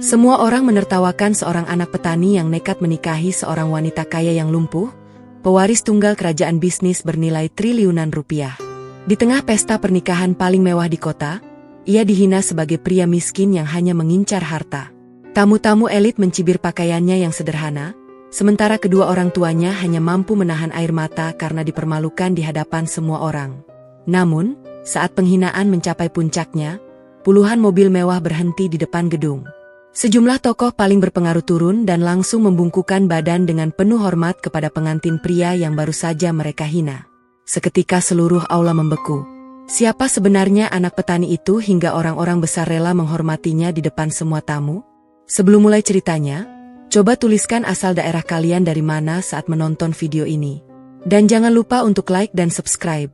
Semua orang menertawakan seorang anak petani yang nekat menikahi seorang wanita kaya yang lumpuh, pewaris tunggal kerajaan bisnis bernilai triliunan rupiah. Di tengah pesta pernikahan paling mewah di kota, ia dihina sebagai pria miskin yang hanya mengincar harta. Tamu-tamu elit mencibir pakaiannya yang sederhana, sementara kedua orang tuanya hanya mampu menahan air mata karena dipermalukan di hadapan semua orang. Namun, saat penghinaan mencapai puncaknya, puluhan mobil mewah berhenti di depan gedung. Sejumlah tokoh paling berpengaruh turun dan langsung membungkukkan badan dengan penuh hormat kepada pengantin pria yang baru saja mereka hina. Seketika seluruh aula membeku. Siapa sebenarnya anak petani itu hingga orang-orang besar rela menghormatinya di depan semua tamu? Sebelum mulai ceritanya, coba tuliskan asal daerah kalian dari mana saat menonton video ini. Dan jangan lupa untuk like dan subscribe,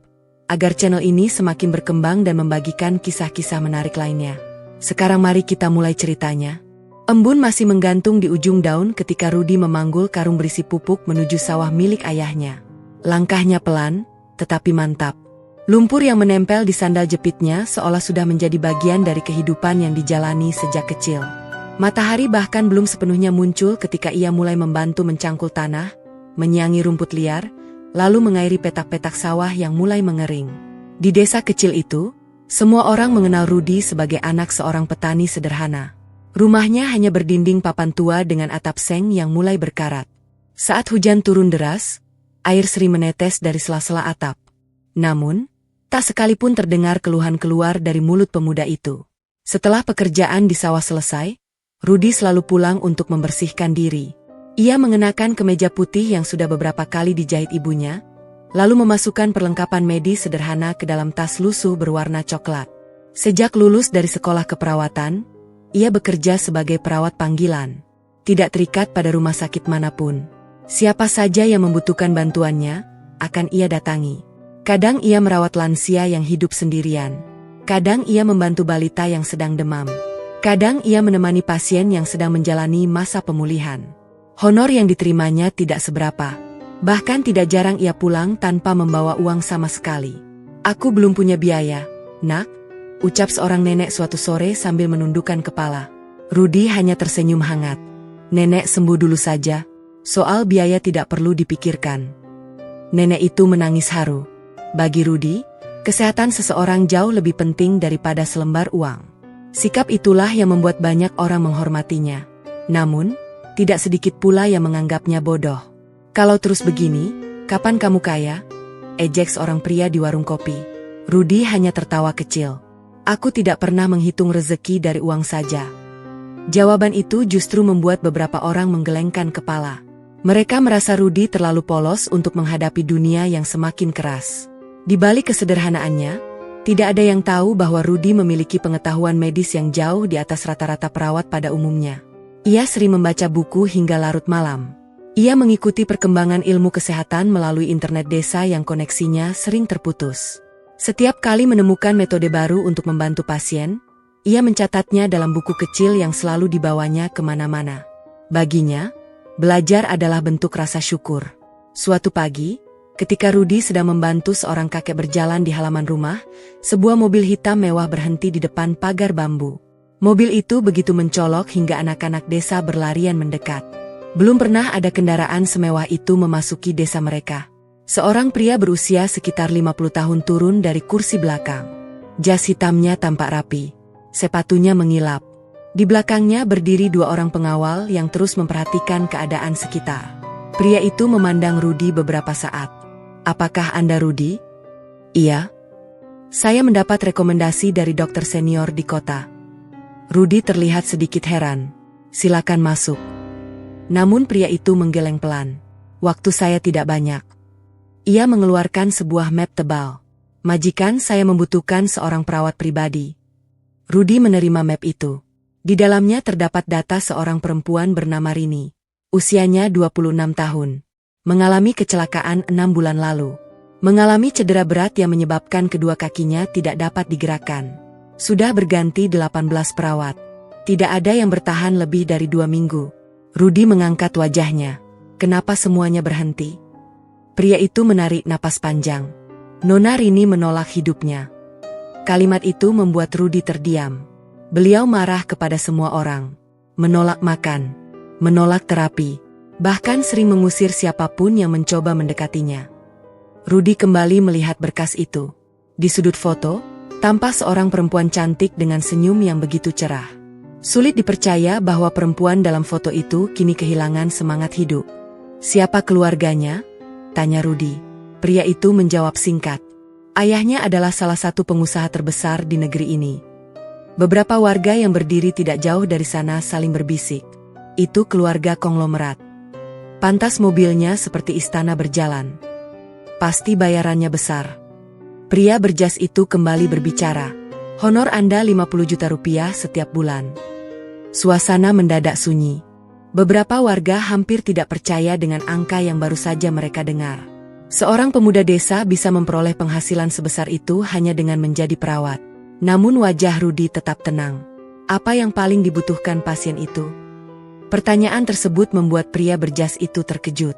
agar channel ini semakin berkembang dan membagikan kisah-kisah menarik lainnya. Sekarang mari kita mulai ceritanya. Embun masih menggantung di ujung daun ketika Rudi memanggul karung berisi pupuk menuju sawah milik ayahnya. Langkahnya pelan, tetapi mantap. Lumpur yang menempel di sandal jepitnya seolah sudah menjadi bagian dari kehidupan yang dijalani sejak kecil. Matahari bahkan belum sepenuhnya muncul ketika ia mulai membantu mencangkul tanah, menyiangi rumput liar, lalu mengairi petak-petak sawah yang mulai mengering. Di desa kecil itu, semua orang mengenal Rudi sebagai anak seorang petani sederhana. Rumahnya hanya berdinding papan tua dengan atap seng yang mulai berkarat. Saat hujan turun deras, air sering menetes dari sela-sela atap. Namun, tak sekalipun terdengar keluhan keluar dari mulut pemuda itu. Setelah pekerjaan di sawah selesai, Rudi selalu pulang untuk membersihkan diri. Ia mengenakan kemeja putih yang sudah beberapa kali dijahit ibunya, lalu memasukkan perlengkapan medis sederhana ke dalam tas lusuh berwarna coklat. Sejak lulus dari sekolah keperawatan, ia bekerja sebagai perawat panggilan. Tidak terikat pada rumah sakit manapun. Siapa saja yang membutuhkan bantuannya, akan ia datangi. Kadang ia merawat lansia yang hidup sendirian. Kadang ia membantu balita yang sedang demam. Kadang ia menemani pasien yang sedang menjalani masa pemulihan. Honor yang diterimanya tidak seberapa. Bahkan tidak jarang ia pulang tanpa membawa uang sama sekali. "Aku belum punya biaya, nak," ucap seorang nenek suatu sore sambil menundukkan kepala. Rudi hanya tersenyum hangat. "Nenek sembuh dulu saja, soal biaya tidak perlu dipikirkan." Nenek itu menangis haru. Bagi Rudi, kesehatan seseorang jauh lebih penting daripada selembar uang. Sikap itulah yang membuat banyak orang menghormatinya. Namun, tidak sedikit pula yang menganggapnya bodoh. "Kalau terus begini, kapan kamu kaya?" ejek seorang pria di warung kopi. Rudi hanya tertawa kecil. "Aku tidak pernah menghitung rezeki dari uang saja." Jawaban itu justru membuat beberapa orang menggelengkan kepala. Mereka merasa Rudi terlalu polos untuk menghadapi dunia yang semakin keras. Di balik kesederhanaannya, tidak ada yang tahu bahwa Rudi memiliki pengetahuan medis yang jauh di atas rata-rata perawat pada umumnya. Ia sering membaca buku hingga larut malam. Ia mengikuti perkembangan ilmu kesehatan melalui internet desa yang koneksinya sering terputus. Setiap kali menemukan metode baru untuk membantu pasien, ia mencatatnya dalam buku kecil yang selalu dibawanya kemana-mana. Baginya, belajar adalah bentuk rasa syukur. Suatu pagi, ketika Rudi sedang membantu seorang kakek berjalan di halaman rumah, sebuah mobil hitam mewah berhenti di depan pagar bambu. Mobil itu begitu mencolok hingga anak-anak desa berlarian mendekat. Belum pernah ada kendaraan semewah itu memasuki desa mereka. Seorang pria berusia sekitar 50 tahun turun dari kursi belakang. Jas hitamnya tampak rapi. Sepatunya mengilap. Di belakangnya berdiri dua orang pengawal yang terus memperhatikan keadaan sekitar. Pria itu memandang Rudi beberapa saat. "Apakah Anda Rudi?" "Iya. Saya mendapat rekomendasi dari dokter senior di kota." Rudi terlihat sedikit heran. "Silakan masuk." Namun pria itu menggeleng pelan. "Waktu saya tidak banyak." Ia mengeluarkan sebuah map tebal. "Majikan saya membutuhkan seorang perawat pribadi." Rudi menerima map itu. Di dalamnya terdapat data seorang perempuan bernama Rini. Usianya 26 tahun. Mengalami kecelakaan 6 bulan lalu. Mengalami cedera berat yang menyebabkan kedua kakinya tidak dapat digerakkan. Sudah berganti 18 perawat. Tidak ada yang bertahan lebih dari 2 minggu. Rudi mengangkat wajahnya. "Kenapa semuanya berhenti?" Pria itu menarik napas panjang. "Nona Rini menolak hidupnya." Kalimat itu membuat Rudi terdiam. Beliau marah kepada semua orang. menolak makan, menolak terapi, bahkan sering mengusir siapapun yang mencoba mendekatinya. Rudy kembali melihat berkas itu. Di sudut foto, tampak seorang perempuan cantik dengan senyum yang begitu cerah. Sulit dipercaya bahwa perempuan dalam foto itu kini kehilangan semangat hidup. "Siapa keluarganya?" tanya Rudy. Pria itu menjawab singkat. Ayahnya adalah salah satu pengusaha terbesar di negeri ini. Beberapa warga yang berdiri tidak jauh dari sana saling berbisik. Itu keluarga konglomerat. Pantas mobilnya seperti istana berjalan. Pasti bayarannya besar. Pria berjas itu kembali berbicara. "Honor Anda 50 juta rupiah setiap bulan." Suasana mendadak sunyi. Beberapa warga hampir tidak percaya dengan angka yang baru saja mereka dengar. Seorang pemuda desa bisa memperoleh penghasilan sebesar itu hanya dengan menjadi perawat. Namun wajah Rudy tetap tenang. Apa yang paling dibutuhkan pasien itu? Pertanyaan tersebut membuat pria berjas itu terkejut.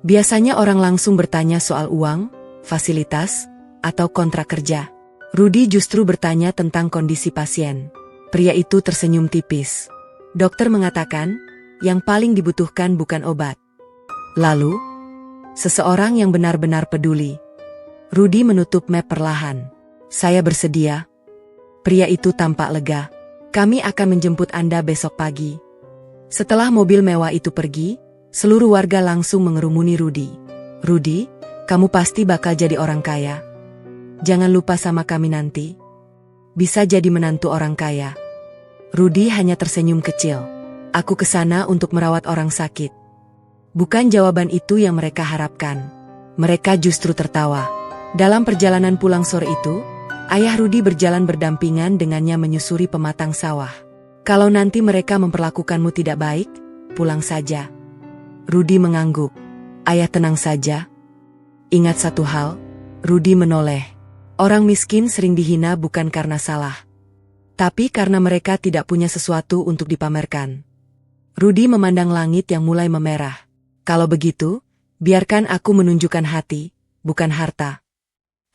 Biasanya orang langsung bertanya soal uang, fasilitas, atau kontrak kerja. Rudy justru bertanya tentang kondisi pasien. Pria itu tersenyum tipis. Dokter mengatakan, yang paling dibutuhkan bukan obat. Lalu, seseorang yang benar-benar peduli. Rudy menutup map perlahan. "Saya bersedia." Pria itu tampak lega. "Kami akan menjemput Anda besok pagi." Setelah mobil mewah itu pergi, seluruh warga langsung mengerumuni Rudy. "Rudy, kamu pasti bakal jadi orang kaya. Jangan lupa sama kami nanti. Bisa jadi menantu orang kaya." Rudy hanya tersenyum kecil. "Aku kesana untuk merawat orang sakit." Bukan jawaban itu yang mereka harapkan. Mereka justru tertawa. Dalam perjalanan pulang sore itu, ayah Rudy berjalan berdampingan dengannya menyusuri pematang sawah. "Kalau nanti mereka memperlakukanmu tidak baik, pulang saja." Rudy mengangguk. "Ayah tenang saja. Ingat satu hal." Rudy menoleh. Orang miskin sering dihina bukan karena salah, tapi karena mereka tidak punya sesuatu untuk dipamerkan. Rudy memandang langit yang mulai memerah. "Kalau begitu, biarkan aku menunjukkan hati, bukan harta."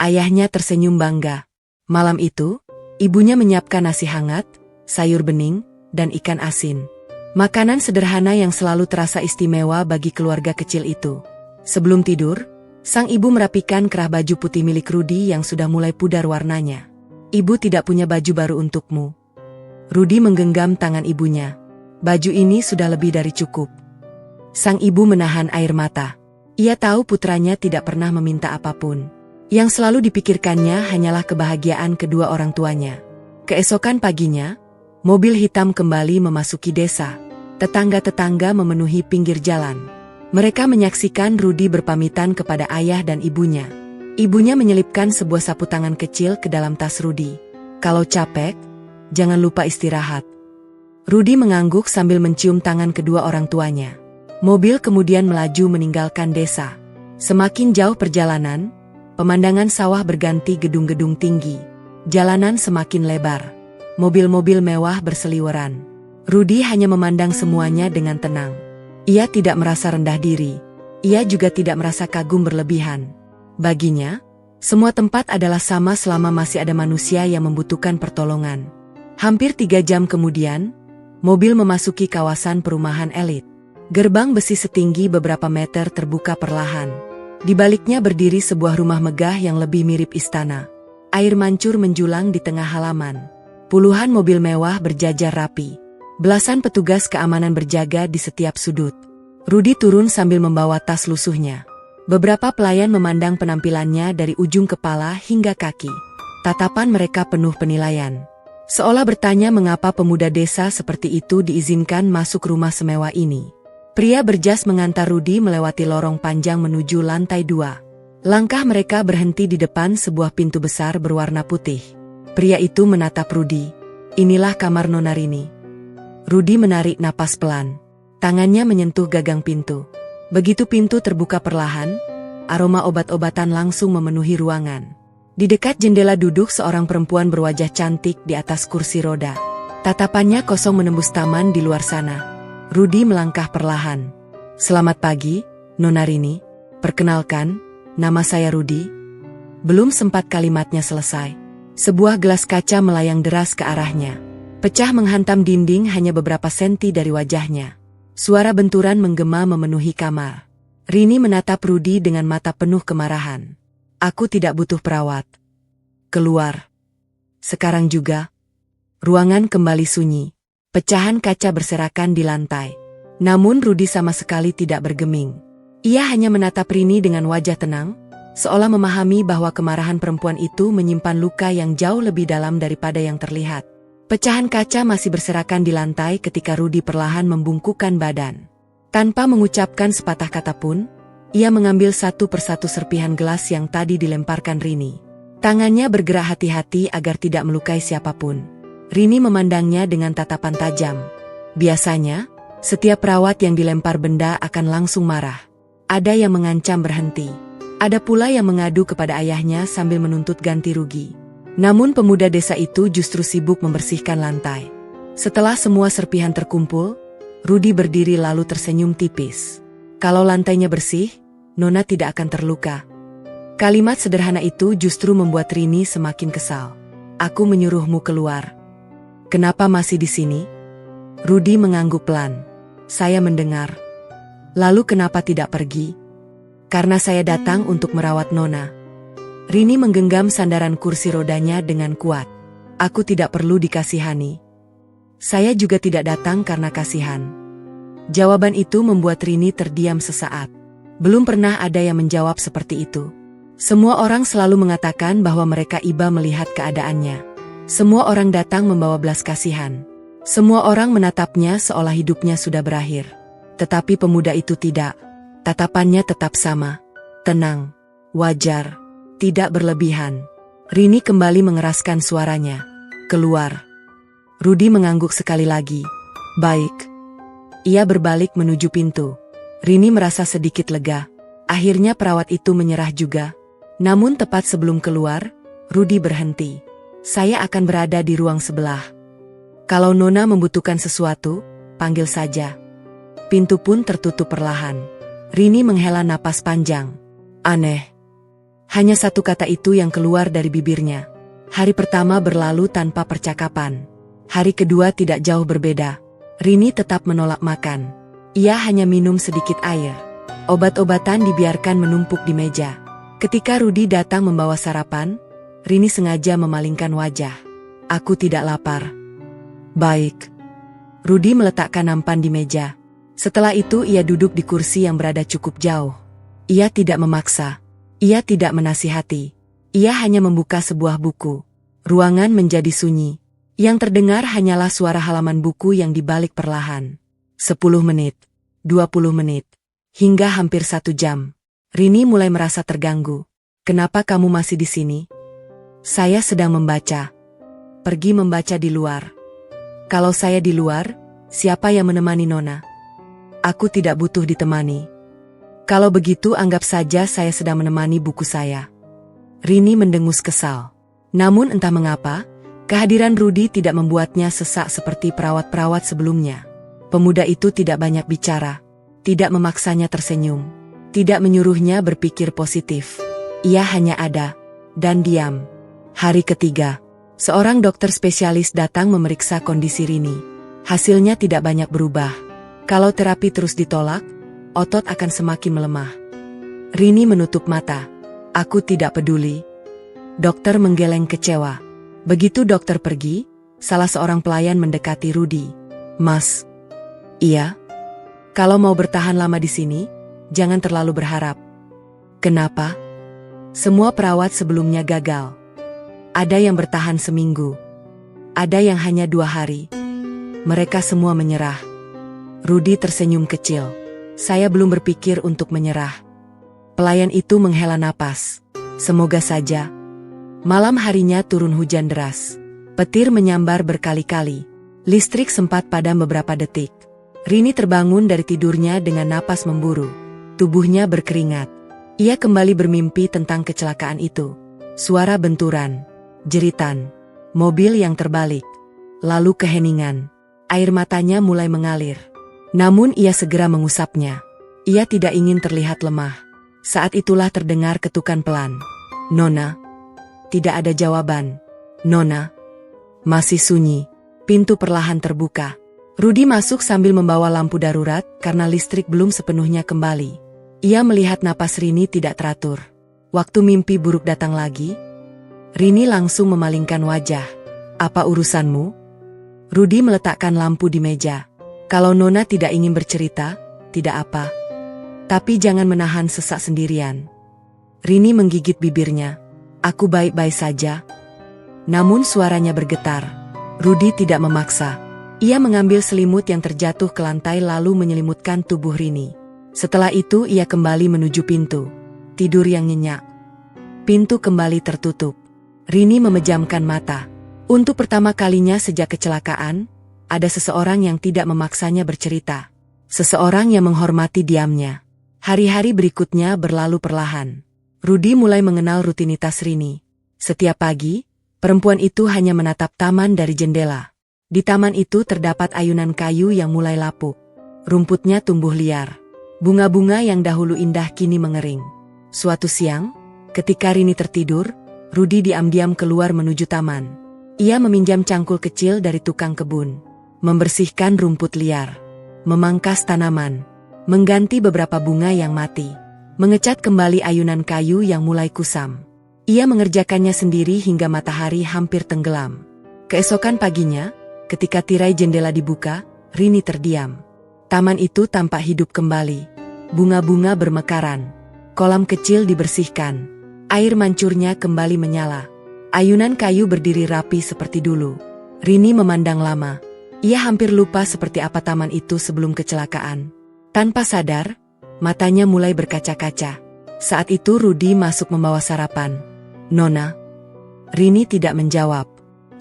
Ayahnya tersenyum bangga. Malam itu, ibunya menyiapkan nasi hangat, sayur bening, dan ikan asin. Makanan sederhana yang selalu terasa istimewa bagi keluarga kecil itu. Sebelum tidur, sang ibu merapikan kerah baju putih milik Rudy yang sudah mulai pudar warnanya. "Ibu tidak punya baju baru untukmu." Rudy menggenggam tangan ibunya. "Baju ini sudah lebih dari cukup." Sang ibu menahan air mata. Ia tahu putranya tidak pernah meminta apapun. Yang selalu dipikirkannya hanyalah kebahagiaan kedua orang tuanya. Keesokan paginya, mobil hitam kembali memasuki desa. Tetangga-tetangga memenuhi pinggir jalan. Mereka menyaksikan Rudy berpamitan kepada ayah dan ibunya. Ibunya menyelipkan sebuah sapu tangan kecil ke dalam tas Rudy. "Kalau capek, jangan lupa istirahat." Rudy mengangguk sambil mencium tangan kedua orang tuanya. Mobil kemudian melaju meninggalkan desa. Semakin jauh perjalanan, pemandangan sawah berganti gedung-gedung tinggi. Jalanan semakin lebar. Mobil-mobil mewah berseliweran. Rudy hanya memandang semuanya dengan tenang. Ia tidak merasa rendah diri. Ia juga tidak merasa kagum berlebihan. Baginya, semua tempat adalah sama selama masih ada manusia yang membutuhkan pertolongan. Hampir 3 jam kemudian, mobil memasuki kawasan perumahan elit. Gerbang besi setinggi beberapa meter terbuka perlahan. Di baliknya berdiri sebuah rumah megah yang lebih mirip istana. Air mancur menjulang di tengah halaman. Puluhan mobil mewah berjajar rapi. Belasan petugas keamanan berjaga di setiap sudut. Rudy turun sambil membawa tas lusuhnya. Beberapa pelayan memandang penampilannya dari ujung kepala hingga kaki. Tatapan mereka penuh penilaian. Seolah bertanya mengapa pemuda desa seperti itu diizinkan masuk rumah semewah ini. Pria berjas mengantar Rudy melewati lorong panjang menuju lantai 2. Langkah mereka berhenti di depan sebuah pintu besar berwarna putih. Pria itu menatap Rudy. "Inilah kamar Nona Rini." Rudy menarik napas pelan. Tangannya menyentuh gagang pintu. Begitu pintu terbuka perlahan, aroma obat-obatan langsung memenuhi ruangan. Di dekat jendela duduk seorang perempuan berwajah cantik di atas kursi roda. Tatapannya kosong menembus taman di luar sana. Rudy melangkah perlahan. "Selamat pagi, Nona Rini. Perkenalkan, nama saya Rudy." Belum sempat kalimatnya selesai, sebuah gelas kaca melayang deras ke arahnya. Pecah menghantam dinding hanya beberapa senti dari wajahnya. Suara benturan menggema memenuhi kamar. Rini menatap Rudy dengan mata penuh kemarahan. Aku tidak butuh perawat. Keluar. Sekarang juga. Ruangan kembali sunyi. Pecahan kaca berserakan di lantai. Namun Rudy sama sekali tidak bergeming. Ia hanya menatap Rini dengan wajah tenang, seolah memahami bahwa kemarahan perempuan itu menyimpan luka yang jauh lebih dalam daripada yang terlihat. Pecahan kaca masih berserakan di lantai ketika Rudy perlahan membungkukkan badan. Tanpa mengucapkan sepatah kata pun, ia mengambil satu persatu serpihan gelas yang tadi dilemparkan Rini. Tangannya bergerak hati-hati agar tidak melukai siapapun. Rini memandangnya dengan tatapan tajam. Biasanya, setiap perawat yang dilempar benda akan langsung marah. Ada yang mengancam berhenti. Ada pula yang mengadu kepada ayahnya sambil menuntut ganti rugi. Namun pemuda desa itu justru sibuk membersihkan lantai. Setelah semua serpihan terkumpul, Rudy berdiri lalu tersenyum tipis. Kalau lantainya bersih, Nona tidak akan terluka. Kalimat sederhana itu justru membuat Rini semakin kesal. Aku menyuruhmu keluar. Kenapa masih di sini? Rudy mengangguk pelan. Saya mendengar. Lalu kenapa tidak pergi? Karena saya datang untuk merawat Nona. Rini menggenggam sandaran kursi rodanya dengan kuat. Aku tidak perlu dikasihani. Saya juga tidak datang karena kasihan. Jawaban itu membuat Rini terdiam sesaat. Belum pernah ada yang menjawab seperti itu. Semua orang selalu mengatakan bahwa mereka iba melihat keadaannya. Semua orang datang membawa belas kasihan. Semua orang menatapnya seolah hidupnya sudah berakhir. Tetapi pemuda itu tidak. Tatapannya tetap sama. Tenang. Wajar. Tidak berlebihan. Rini kembali mengeraskan suaranya. Keluar. Rudy mengangguk sekali lagi. Baik. Ia berbalik menuju pintu. Rini merasa sedikit lega. Akhirnya perawat itu menyerah juga. Namun tepat sebelum keluar, Rudy berhenti. Saya akan berada di ruang sebelah. Kalau Nona membutuhkan sesuatu, panggil saja. Pintu pun tertutup perlahan. Rini menghela napas panjang. Aneh. Hanya satu kata itu yang keluar dari bibirnya. Hari pertama berlalu tanpa percakapan. Hari kedua tidak jauh berbeda. Rini tetap menolak makan. Ia hanya minum sedikit air. Obat-obatan dibiarkan menumpuk di meja. Ketika Rudy datang membawa sarapan, Rini sengaja memalingkan wajah. Aku tidak lapar. Baik. Rudy meletakkan nampan di meja. Setelah itu ia duduk di kursi yang berada cukup jauh. Ia tidak memaksa. Ia tidak menasihati. Ia hanya membuka sebuah buku. Ruangan menjadi sunyi. Yang terdengar hanyalah suara halaman buku yang dibalik perlahan. 10 menit, 20 menit, hingga hampir 1 jam. Rini mulai merasa terganggu. Kenapa kamu masih di sini? Saya sedang membaca. Pergi membaca di luar. Kalau saya di luar, siapa yang menemani Nona? Aku tidak butuh ditemani. Kalau begitu anggap saja saya sedang menemani buku saya. Rini mendengus kesal. Namun entah mengapa, kehadiran Rudy tidak membuatnya sesak seperti perawat-perawat sebelumnya. Pemuda itu tidak banyak bicara, tidak memaksanya tersenyum, tidak menyuruhnya berpikir positif. Ia hanya ada, dan diam. Hari ketiga, seorang dokter spesialis datang memeriksa kondisi Rini. Hasilnya tidak banyak berubah. Kalau terapi terus ditolak, otot akan semakin melemah. Rini menutup mata. Aku tidak peduli. Dokter menggeleng kecewa. Begitu dokter pergi, salah seorang pelayan mendekati Rudy. Mas. Iya. Kalau mau bertahan lama di sini, jangan terlalu berharap. Kenapa? Semua perawat sebelumnya gagal. Ada yang bertahan seminggu. Ada yang hanya 2 hari. Mereka semua menyerah. Rudy tersenyum kecil. Saya belum berpikir untuk menyerah. Pelayan itu menghela napas. Semoga saja. Malam harinya turun hujan deras. Petir menyambar berkali-kali. Listrik sempat padam beberapa detik. Rini terbangun dari tidurnya dengan napas memburu. Tubuhnya berkeringat. Ia kembali bermimpi tentang kecelakaan itu. Suara benturan, jeritan, mobil yang terbalik. Lalu keheningan. Air matanya mulai mengalir. Namun ia segera mengusapnya. Ia tidak ingin terlihat lemah. Saat itulah terdengar ketukan pelan. Nona. Tidak ada jawaban. Nona. Masih sunyi. Pintu perlahan terbuka. Rudi masuk sambil membawa lampu darurat karena listrik belum sepenuhnya kembali. Ia melihat napas Rini tidak teratur. Waktu mimpi buruk datang lagi, Rini langsung memalingkan wajah. "Apa urusanmu?" Rudi meletakkan lampu di meja. "Kalau Nona tidak ingin bercerita, tidak apa. Tapi jangan menahan sesak sendirian." Rini menggigit bibirnya. "Aku baik-baik saja." Namun suaranya bergetar. Rudi tidak memaksa. Ia mengambil selimut yang terjatuh ke lantai lalu menyelimutkan tubuh Rini. Setelah itu ia kembali menuju pintu. Tidur yang nyenyak. Pintu kembali tertutup. Rini memejamkan mata. Untuk pertama kalinya sejak kecelakaan, ada seseorang yang tidak memaksanya bercerita. Seseorang yang menghormati diamnya. Hari-hari berikutnya berlalu perlahan. Rudi mulai mengenal rutinitas Rini. Setiap pagi, perempuan itu hanya menatap taman dari jendela. Di taman itu terdapat ayunan kayu yang mulai lapuk. Rumputnya tumbuh liar. Bunga-bunga yang dahulu indah kini mengering. Suatu siang, ketika Rini tertidur, Rudi diam-diam keluar menuju taman. Ia meminjam cangkul kecil dari tukang kebun, membersihkan rumput liar, memangkas tanaman, mengganti beberapa bunga yang mati, mengecat kembali ayunan kayu yang mulai kusam. Ia mengerjakannya sendiri hingga matahari hampir tenggelam. Keesokan paginya, ketika tirai jendela dibuka, Rini terdiam. Taman itu tampak hidup kembali. Bunga-bunga bermekaran. Kolam kecil dibersihkan. Air mancurnya kembali menyala. Ayunan kayu berdiri rapi seperti dulu. Rini memandang lama. Ia hampir lupa seperti apa taman itu sebelum kecelakaan. Tanpa sadar, matanya mulai berkaca-kaca. Saat itu Rudi masuk membawa sarapan. "Nona?" Rini tidak menjawab.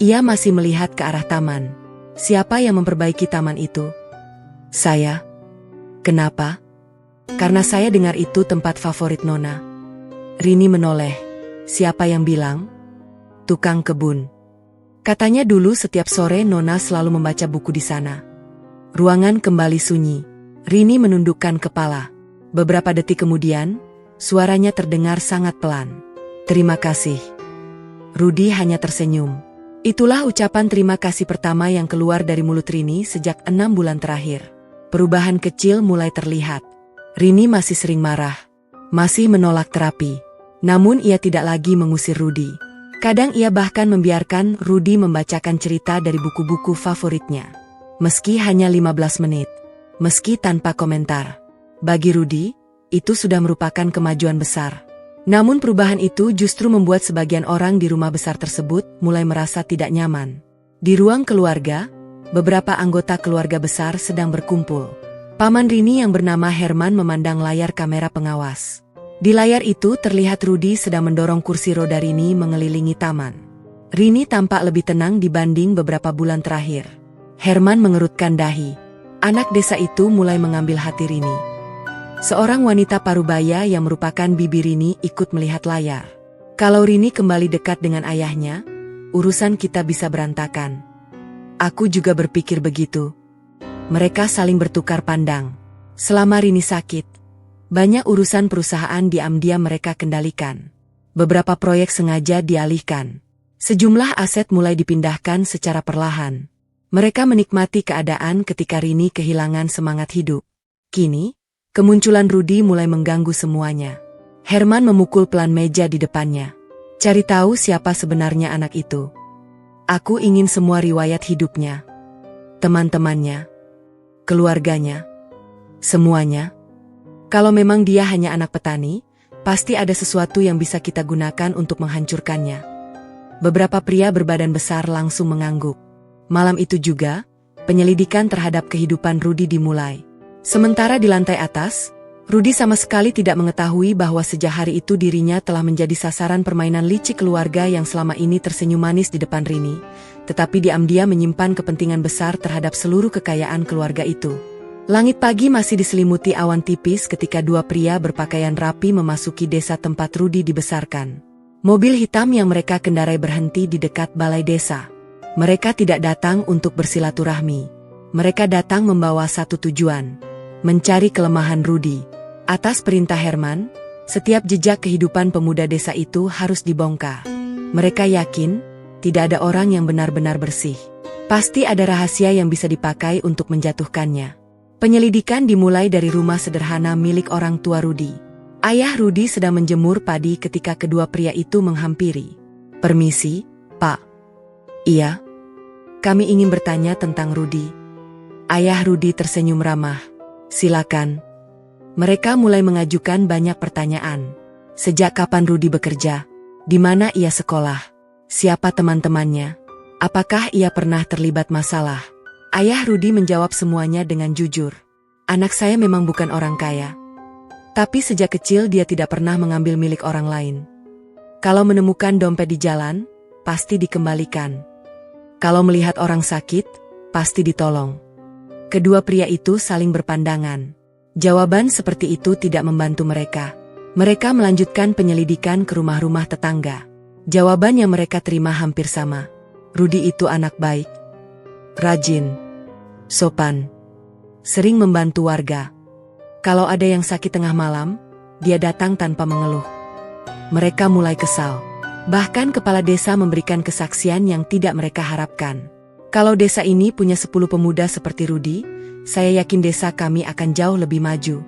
Ia masih melihat ke arah taman. "Siapa yang memperbaiki taman itu?" "Saya." "Kenapa?" "Karena saya dengar itu tempat favorit Nona." Rini menoleh. "Siapa yang bilang?" "Tukang kebun. Katanya dulu setiap sore Nona selalu membaca buku di sana." Ruangan kembali sunyi. Rini menundukkan kepala. Beberapa detik kemudian, suaranya terdengar sangat pelan. "Terima kasih." Rudi hanya tersenyum. Itulah ucapan terima kasih pertama yang keluar dari mulut Rini sejak 6 bulan terakhir. Perubahan kecil mulai terlihat. Rini masih sering marah, masih menolak terapi. Namun ia tidak lagi mengusir Rudi. Kadang ia bahkan membiarkan Rudi membacakan cerita dari buku-buku favoritnya. Meski hanya 15 menit. Meski tanpa komentar. Bagi Rudi, itu sudah merupakan kemajuan besar. Namun perubahan itu justru membuat sebagian orang di rumah besar tersebut mulai merasa tidak nyaman. Di ruang keluarga, beberapa anggota keluarga besar sedang berkumpul. Paman Rini yang bernama Herman memandang layar kamera pengawas. Di layar itu terlihat Rudi sedang mendorong kursi roda Rini mengelilingi taman. Rini tampak lebih tenang dibanding beberapa bulan terakhir. Herman mengerutkan dahi. Anak desa itu mulai mengambil hati Rini. Seorang wanita parubaya yang merupakan bibi Rini ikut melihat layar. Kalau Rini kembali dekat dengan ayahnya, urusan kita bisa berantakan. Aku juga berpikir begitu. Mereka saling bertukar pandang. Selama Rini sakit, banyak urusan perusahaan diam-diam mereka kendalikan. Beberapa proyek sengaja dialihkan. Sejumlah aset mulai dipindahkan secara perlahan. Mereka menikmati keadaan ketika Rini kehilangan semangat hidup. Kini, kemunculan Rudi mulai mengganggu semuanya. Herman memukul pelan meja di depannya. "Cari tahu siapa sebenarnya anak itu. Aku ingin semua riwayat hidupnya. Teman-temannya. Keluarganya. Semuanya. Kalau memang dia hanya anak petani, pasti ada sesuatu yang bisa kita gunakan untuk menghancurkannya." Beberapa pria berbadan besar langsung mengangguk. Malam itu juga, penyelidikan terhadap kehidupan Rudi dimulai. Sementara di lantai atas, Rudi sama sekali tidak mengetahui bahwa sejak hari itu dirinya telah menjadi sasaran permainan licik keluarga yang selama ini tersenyum manis di depan Rini, tetapi diam-diam menyimpan kepentingan besar terhadap seluruh kekayaan keluarga itu. Langit pagi masih diselimuti awan tipis ketika dua pria berpakaian rapi memasuki desa tempat Rudi dibesarkan. Mobil hitam yang mereka kendarai berhenti di dekat balai desa. Mereka tidak datang untuk bersilaturahmi. Mereka datang membawa satu tujuan. Mencari kelemahan Rudi. Atas perintah Herman, setiap jejak kehidupan pemuda desa itu harus dibongkar. Mereka yakin, tidak ada orang yang benar-benar bersih. Pasti ada rahasia yang bisa dipakai untuk menjatuhkannya. Penyelidikan dimulai dari rumah sederhana milik orang tua Rudi. Ayah Rudi sedang menjemur padi ketika kedua pria itu menghampiri. "Permisi, Pak." "Iya. Kami ingin bertanya tentang Rudi." Ayah Rudi tersenyum ramah. "Silakan." Mereka mulai mengajukan banyak pertanyaan. Sejak kapan Rudi bekerja? Di mana ia sekolah? Siapa teman-temannya? Apakah ia pernah terlibat masalah? Ayah Rudi menjawab semuanya dengan jujur. "Anak saya memang bukan orang kaya. Tapi sejak kecil dia tidak pernah mengambil milik orang lain. Kalau menemukan dompet di jalan, pasti dikembalikan. Kalau melihat orang sakit, pasti ditolong." Kedua pria itu saling berpandangan. Jawaban seperti itu tidak membantu mereka. Mereka melanjutkan penyelidikan ke rumah-rumah tetangga. Jawaban yang mereka terima hampir sama. Rudi itu anak baik, rajin, sopan, sering membantu warga. Kalau ada yang sakit tengah malam, dia datang tanpa mengeluh. Mereka mulai kesal. Bahkan kepala desa memberikan kesaksian yang tidak mereka harapkan. "Kalau desa ini punya 10 pemuda seperti Rudi, saya yakin desa kami akan jauh lebih maju.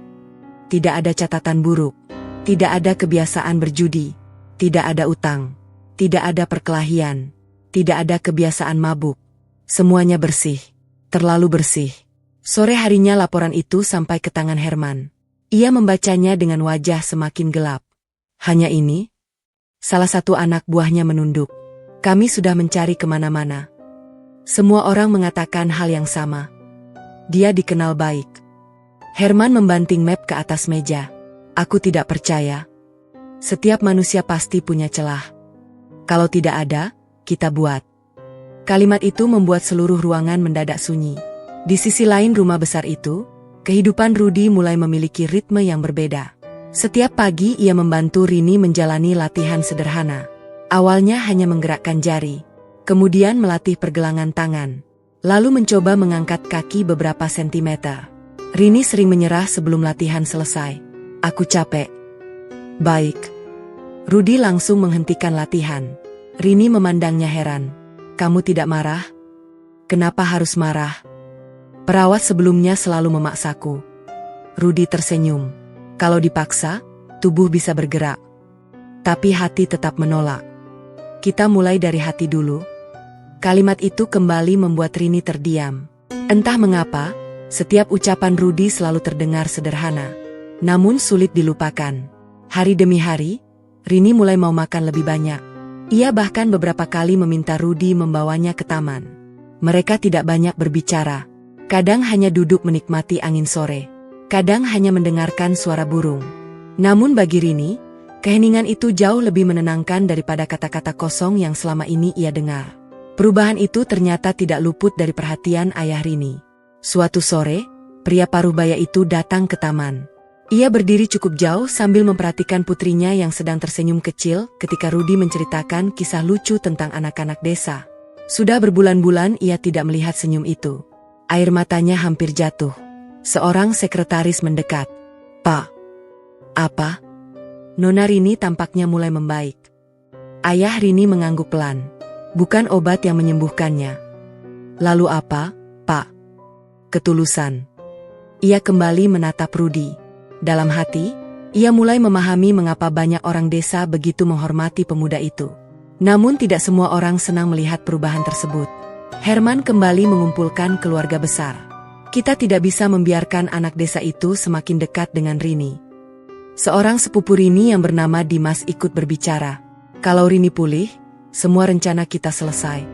Tidak ada catatan buruk, tidak ada kebiasaan berjudi, tidak ada utang, tidak ada perkelahian, tidak ada kebiasaan mabuk. Semuanya bersih, terlalu bersih." Sore harinya laporan itu sampai ke tangan Herman. Ia membacanya dengan wajah semakin gelap. "Hanya ini?" Salah satu anak buahnya menunduk. "Kami sudah mencari kemana-mana. Semua orang mengatakan hal yang sama. Dia dikenal baik." Herman membanting map ke atas meja. "Aku tidak percaya. Setiap manusia pasti punya celah. Kalau tidak ada, kita buat." Kalimat itu membuat seluruh ruangan mendadak sunyi. Di sisi lain rumah besar itu, kehidupan Rudi mulai memiliki ritme yang berbeda. Setiap pagi ia membantu Rini menjalani latihan sederhana. Awalnya hanya menggerakkan jari, kemudian melatih pergelangan tangan, lalu mencoba mengangkat kaki beberapa sentimeter. Rini sering menyerah sebelum latihan selesai. "Aku capek." "Baik." Rudi langsung menghentikan latihan. Rini memandangnya heran. "Kamu tidak marah? Kenapa harus marah? Perawat sebelumnya selalu memaksaku." Rudi tersenyum. "Kalau dipaksa, tubuh bisa bergerak. Tapi hati tetap menolak. Kita mulai dari hati dulu." Kalimat itu kembali membuat Rini terdiam. Entah mengapa, setiap ucapan Rudi selalu terdengar sederhana, namun sulit dilupakan. Hari demi hari, Rini mulai mau makan lebih banyak. Ia bahkan beberapa kali meminta Rudi membawanya ke taman. Mereka tidak banyak berbicara. Kadang hanya duduk menikmati angin sore. Kadang hanya mendengarkan suara burung. Namun bagi Rini, keheningan itu jauh lebih menenangkan daripada kata-kata kosong yang selama ini ia dengar. Perubahan itu ternyata tidak luput dari perhatian ayah Rini. Suatu sore, pria paruh baya itu datang ke taman. Ia berdiri cukup jauh sambil memperhatikan putrinya yang sedang tersenyum kecil ketika Rudi menceritakan kisah lucu tentang anak-anak desa. Sudah berbulan-bulan ia tidak melihat senyum itu. Air matanya hampir jatuh. Seorang sekretaris mendekat. "Pak." "Apa?" Nona Rini tampaknya mulai membaik. Ayah Rini mengangguk pelan. "Bukan obat yang menyembuhkannya." "Lalu apa, Pak?" "Ketulusan." Ia kembali menatap Rudi. Dalam hati, ia mulai memahami mengapa banyak orang desa begitu menghormati pemuda itu. Namun tidak semua orang senang melihat perubahan tersebut. Herman kembali mengumpulkan keluarga besar. "Kita tidak bisa membiarkan anak desa itu semakin dekat dengan Rini." Seorang sepupu Rini yang bernama Dimas ikut berbicara. "Kalau Rini pulih, semua rencana kita selesai."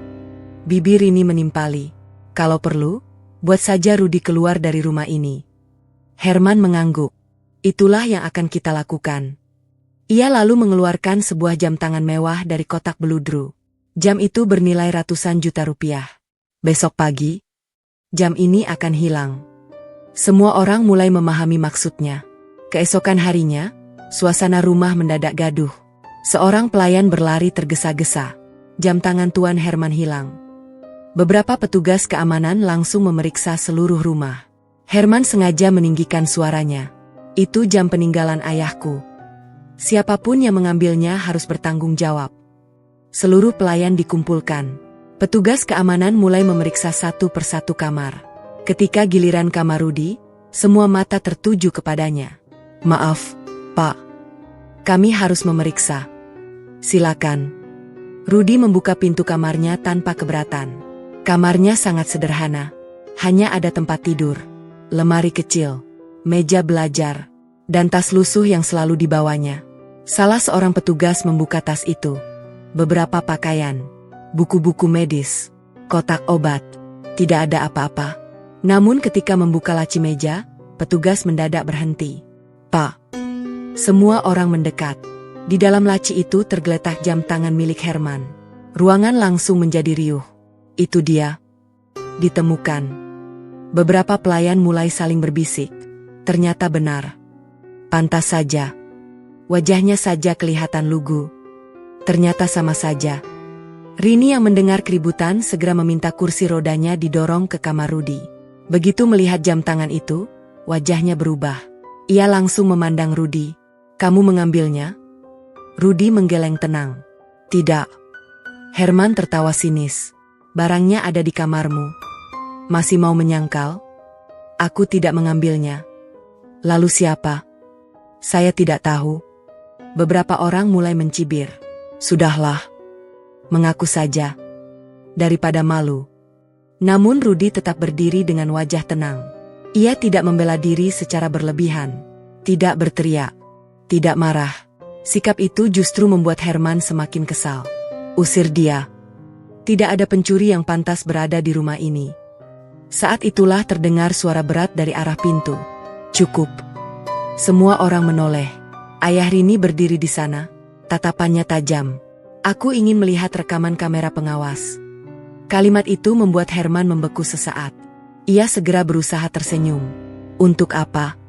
Bibir Rini menimpali. "Kalau perlu, buat saja Rudi keluar dari rumah ini." Herman mengangguk. "Itulah yang akan kita lakukan." Ia lalu mengeluarkan sebuah jam tangan mewah dari kotak beludru. Jam itu bernilai ratusan juta rupiah. "Besok pagi, jam ini akan hilang." Semua orang mulai memahami maksudnya. Keesokan harinya, suasana rumah mendadak gaduh. Seorang pelayan berlari tergesa-gesa. Jam tangan Tuan Herman hilang. Beberapa petugas keamanan langsung memeriksa seluruh rumah. Herman sengaja meninggikan suaranya. "Itu jam peninggalan ayahku. Siapapun yang mengambilnya harus bertanggung jawab." Seluruh pelayan dikumpulkan. Petugas keamanan mulai memeriksa satu persatu kamar. Ketika giliran kamar Rudi, semua mata tertuju kepadanya. "Maaf, Pak. Kami harus memeriksa." "Silakan." Rudi membuka pintu kamarnya tanpa keberatan. Kamarnya sangat sederhana. Hanya ada tempat tidur, lemari kecil, meja belajar, dan tas lusuh yang selalu dibawanya. Salah seorang petugas membuka tas itu. Beberapa pakaian, buku-buku medis, kotak obat. Tidak ada apa-apa. Namun ketika membuka laci meja, petugas mendadak berhenti. "Pak." Semua orang mendekat. Di dalam laci itu tergeletak jam tangan milik Herman. Ruangan langsung menjadi riuh. "Itu dia. Ditemukan." Beberapa pelayan mulai saling berbisik. Ternyata benar. Pantas saja. Wajahnya saja kelihatan lugu. Ternyata sama saja. Rini yang mendengar keributan segera meminta kursi rodanya didorong ke kamar Rudi. Begitu melihat jam tangan itu, wajahnya berubah. Ia langsung memandang Rudi. "Kamu mengambilnya?" Rudi menggeleng tenang. "Tidak." Herman tertawa sinis. "Barangnya ada di kamarmu. Masih mau menyangkal? Aku tidak mengambilnya." "Lalu siapa?" "Saya tidak tahu." Beberapa orang mulai mencibir. "Sudahlah. Mengaku saja. Daripada malu." Namun Rudi tetap berdiri dengan wajah tenang. Ia tidak membela diri secara berlebihan. Tidak berteriak. Tidak marah. Sikap itu justru membuat Herman semakin kesal. "Usir dia. Tidak ada pencuri yang pantas berada di rumah ini." Saat itulah terdengar suara berat dari arah pintu. "Cukup." Semua orang menoleh. Ayah Rini berdiri di sana. Tatapannya tajam. "Aku ingin melihat rekaman kamera pengawas." Kalimat itu membuat Herman membeku sesaat. Ia segera berusaha tersenyum. "Untuk apa?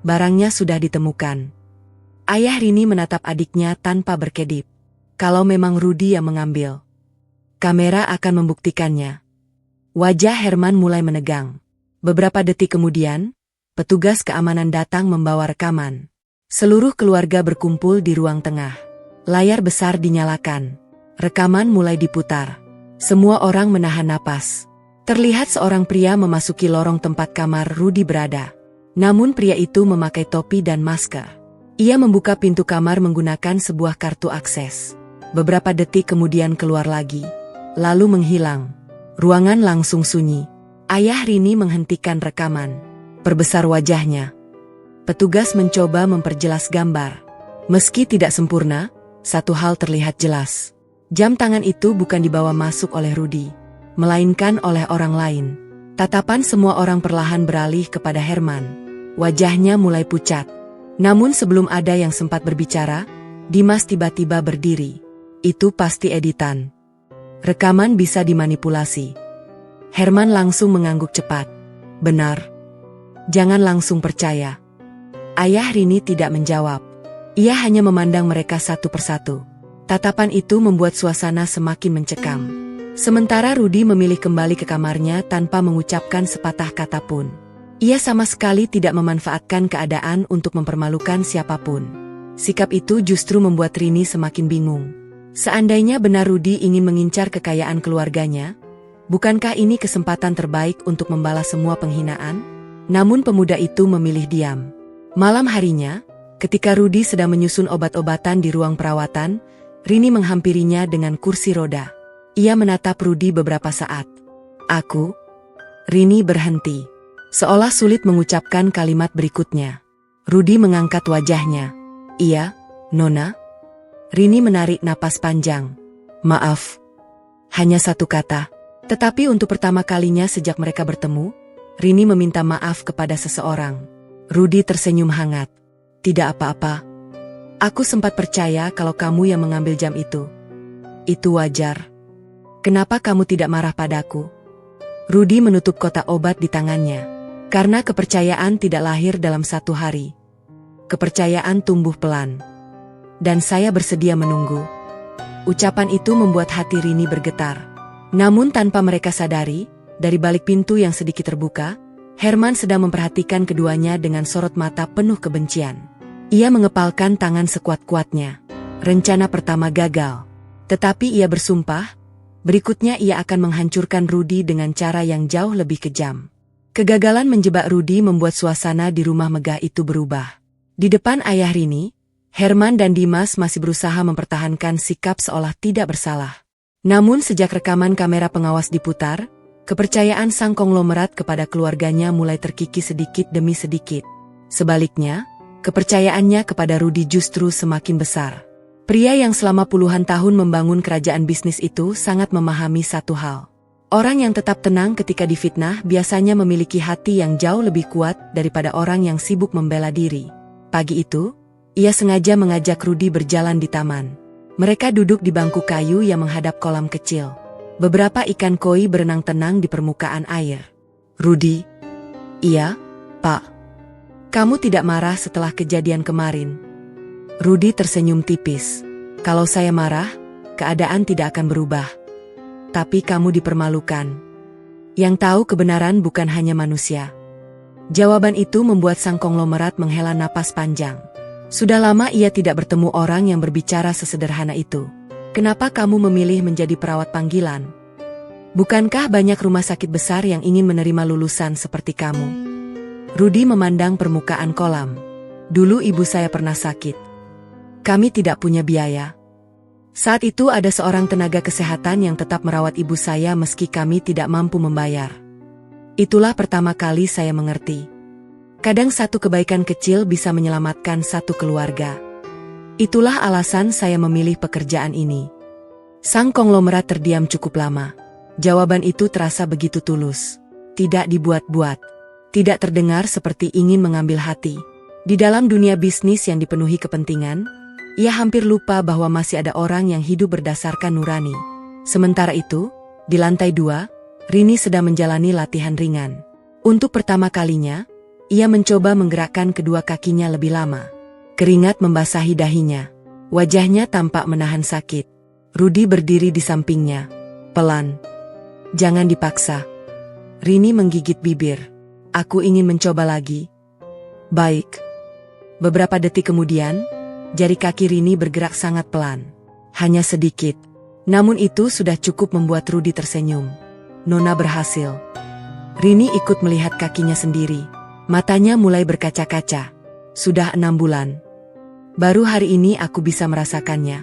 Barangnya sudah ditemukan." Ayah Rini menatap adiknya tanpa berkedip. "Kalau memang Rudi yang mengambil, kamera akan membuktikannya." Wajah Herman mulai menegang. Beberapa detik kemudian, petugas keamanan datang membawa rekaman. Seluruh keluarga berkumpul di ruang tengah. Layar besar dinyalakan. Rekaman mulai diputar. Semua orang menahan napas. Terlihat seorang pria memasuki lorong tempat kamar Rudi berada. Namun pria itu memakai topi dan masker. Ia membuka pintu kamar menggunakan sebuah kartu akses. Beberapa detik kemudian keluar lagi. Lalu menghilang. Ruangan langsung sunyi. Ayah Rini menghentikan rekaman. Perbesar wajahnya. Petugas mencoba memperjelas gambar. Meski tidak sempurna, satu hal terlihat jelas. Jam tangan itu bukan dibawa masuk oleh Rudi, melainkan oleh orang lain. Tatapan semua orang perlahan beralih kepada Herman. Wajahnya mulai pucat. Namun sebelum ada yang sempat berbicara, Dimas tiba-tiba berdiri. "Itu pasti editan. Rekaman bisa dimanipulasi." Herman langsung mengangguk cepat. "Benar. Jangan langsung percaya." Ayah Rini tidak menjawab. Ia hanya memandang mereka satu persatu. Tatapan itu membuat suasana semakin mencekam. Sementara Rudi memilih kembali ke kamarnya tanpa mengucapkan sepatah kata pun. Ia sama sekali tidak memanfaatkan keadaan untuk mempermalukan siapapun. Sikap itu justru membuat Rini semakin bingung. Seandainya benar Rudi ingin mengincar kekayaan keluarganya, bukankah ini kesempatan terbaik untuk membalas semua penghinaan? Namun pemuda itu memilih diam. Malam harinya, ketika Rudi sedang menyusun obat-obatan di ruang perawatan, Rini menghampirinya dengan kursi roda. Ia menatap Rudi beberapa saat. "Aku?" Rini berhenti, seolah sulit mengucapkan kalimat berikutnya. Rudi mengangkat wajahnya. "Iya, Nona." Rini menarik napas panjang. "Maaf. Hanya satu kata." Tetapi untuk pertama kalinya sejak mereka bertemu, Rini meminta maaf kepada seseorang. Rudi tersenyum hangat. "Tidak apa-apa. Aku sempat percaya kalau kamu yang mengambil jam itu. Itu wajar. Kenapa kamu tidak marah padaku?" Rudi menutup kotak obat di tangannya. Karena kepercayaan tidak lahir dalam satu hari. Kepercayaan tumbuh pelan. "Dan saya bersedia menunggu." Ucapan itu membuat hati Rini bergetar. Namun tanpa mereka sadari, dari balik pintu yang sedikit terbuka, Herman sedang memperhatikan keduanya dengan sorot mata penuh kebencian. Ia mengepalkan tangan sekuat-kuatnya. Rencana pertama gagal. Tetapi ia bersumpah, Berikutnya ia akan menghancurkan Rudy dengan cara yang jauh lebih kejam. Kegagalan menjebak Rudy membuat suasana di rumah megah itu berubah. Di depan ayah Rini, Herman dan Dimas masih berusaha mempertahankan sikap seolah tidak bersalah. Namun sejak rekaman kamera pengawas diputar, kepercayaan sang konglomerat kepada keluarganya mulai terkikis sedikit demi sedikit. Sebaliknya, kepercayaannya kepada Rudy justru semakin besar. Pria yang selama puluhan tahun membangun kerajaan bisnis itu sangat memahami satu hal. Orang yang tetap tenang ketika difitnah biasanya memiliki hati yang jauh lebih kuat daripada orang yang sibuk membela diri. Pagi itu, ia sengaja mengajak Rudy berjalan di taman. Mereka duduk di bangku kayu yang menghadap kolam kecil. Beberapa ikan koi berenang tenang di permukaan air. Rudy, "Iya, Pak. Kamu tidak marah setelah kejadian kemarin?" Rudy tersenyum tipis. "Kalau saya marah, keadaan tidak akan berubah. Tapi kamu dipermalukan. Yang tahu kebenaran bukan hanya manusia." Jawaban itu membuat sang konglomerat menghela napas panjang. Sudah lama ia tidak bertemu orang yang berbicara sesederhana itu. "Kenapa kamu memilih menjadi perawat panggilan? Bukankah banyak rumah sakit besar yang ingin menerima lulusan seperti kamu?" Rudy memandang permukaan kolam. "Dulu ibu saya pernah sakit. Kami tidak punya biaya. Saat itu ada seorang tenaga kesehatan yang tetap merawat ibu saya meski kami tidak mampu membayar. Itulah pertama kali saya mengerti. Kadang satu kebaikan kecil bisa menyelamatkan satu keluarga. Itulah alasan saya memilih pekerjaan ini." Sang konglomerat terdiam cukup lama. Jawaban itu terasa begitu tulus. Tidak dibuat-buat. Tidak terdengar seperti ingin mengambil hati. Di dalam dunia bisnis yang dipenuhi kepentingan, ia hampir lupa bahwa masih ada orang yang hidup berdasarkan nurani. Sementara itu, di lantai 2, Rini sedang menjalani latihan ringan. Untuk pertama kalinya, ia mencoba menggerakkan kedua kakinya lebih lama. Keringat membasahi dahinya. Wajahnya tampak menahan sakit. Rudy berdiri di sampingnya. "Pelan. Jangan dipaksa." Rini menggigit bibir. "Aku ingin mencoba lagi." "Baik." Beberapa detik kemudian, jari kaki Rini bergerak sangat pelan. Hanya sedikit. Namun itu sudah cukup membuat Rudy tersenyum. Nona berhasil. Rini ikut melihat kakinya sendiri. Matanya mulai berkaca-kaca. "Sudah 6 bulan. Baru hari ini aku bisa merasakannya."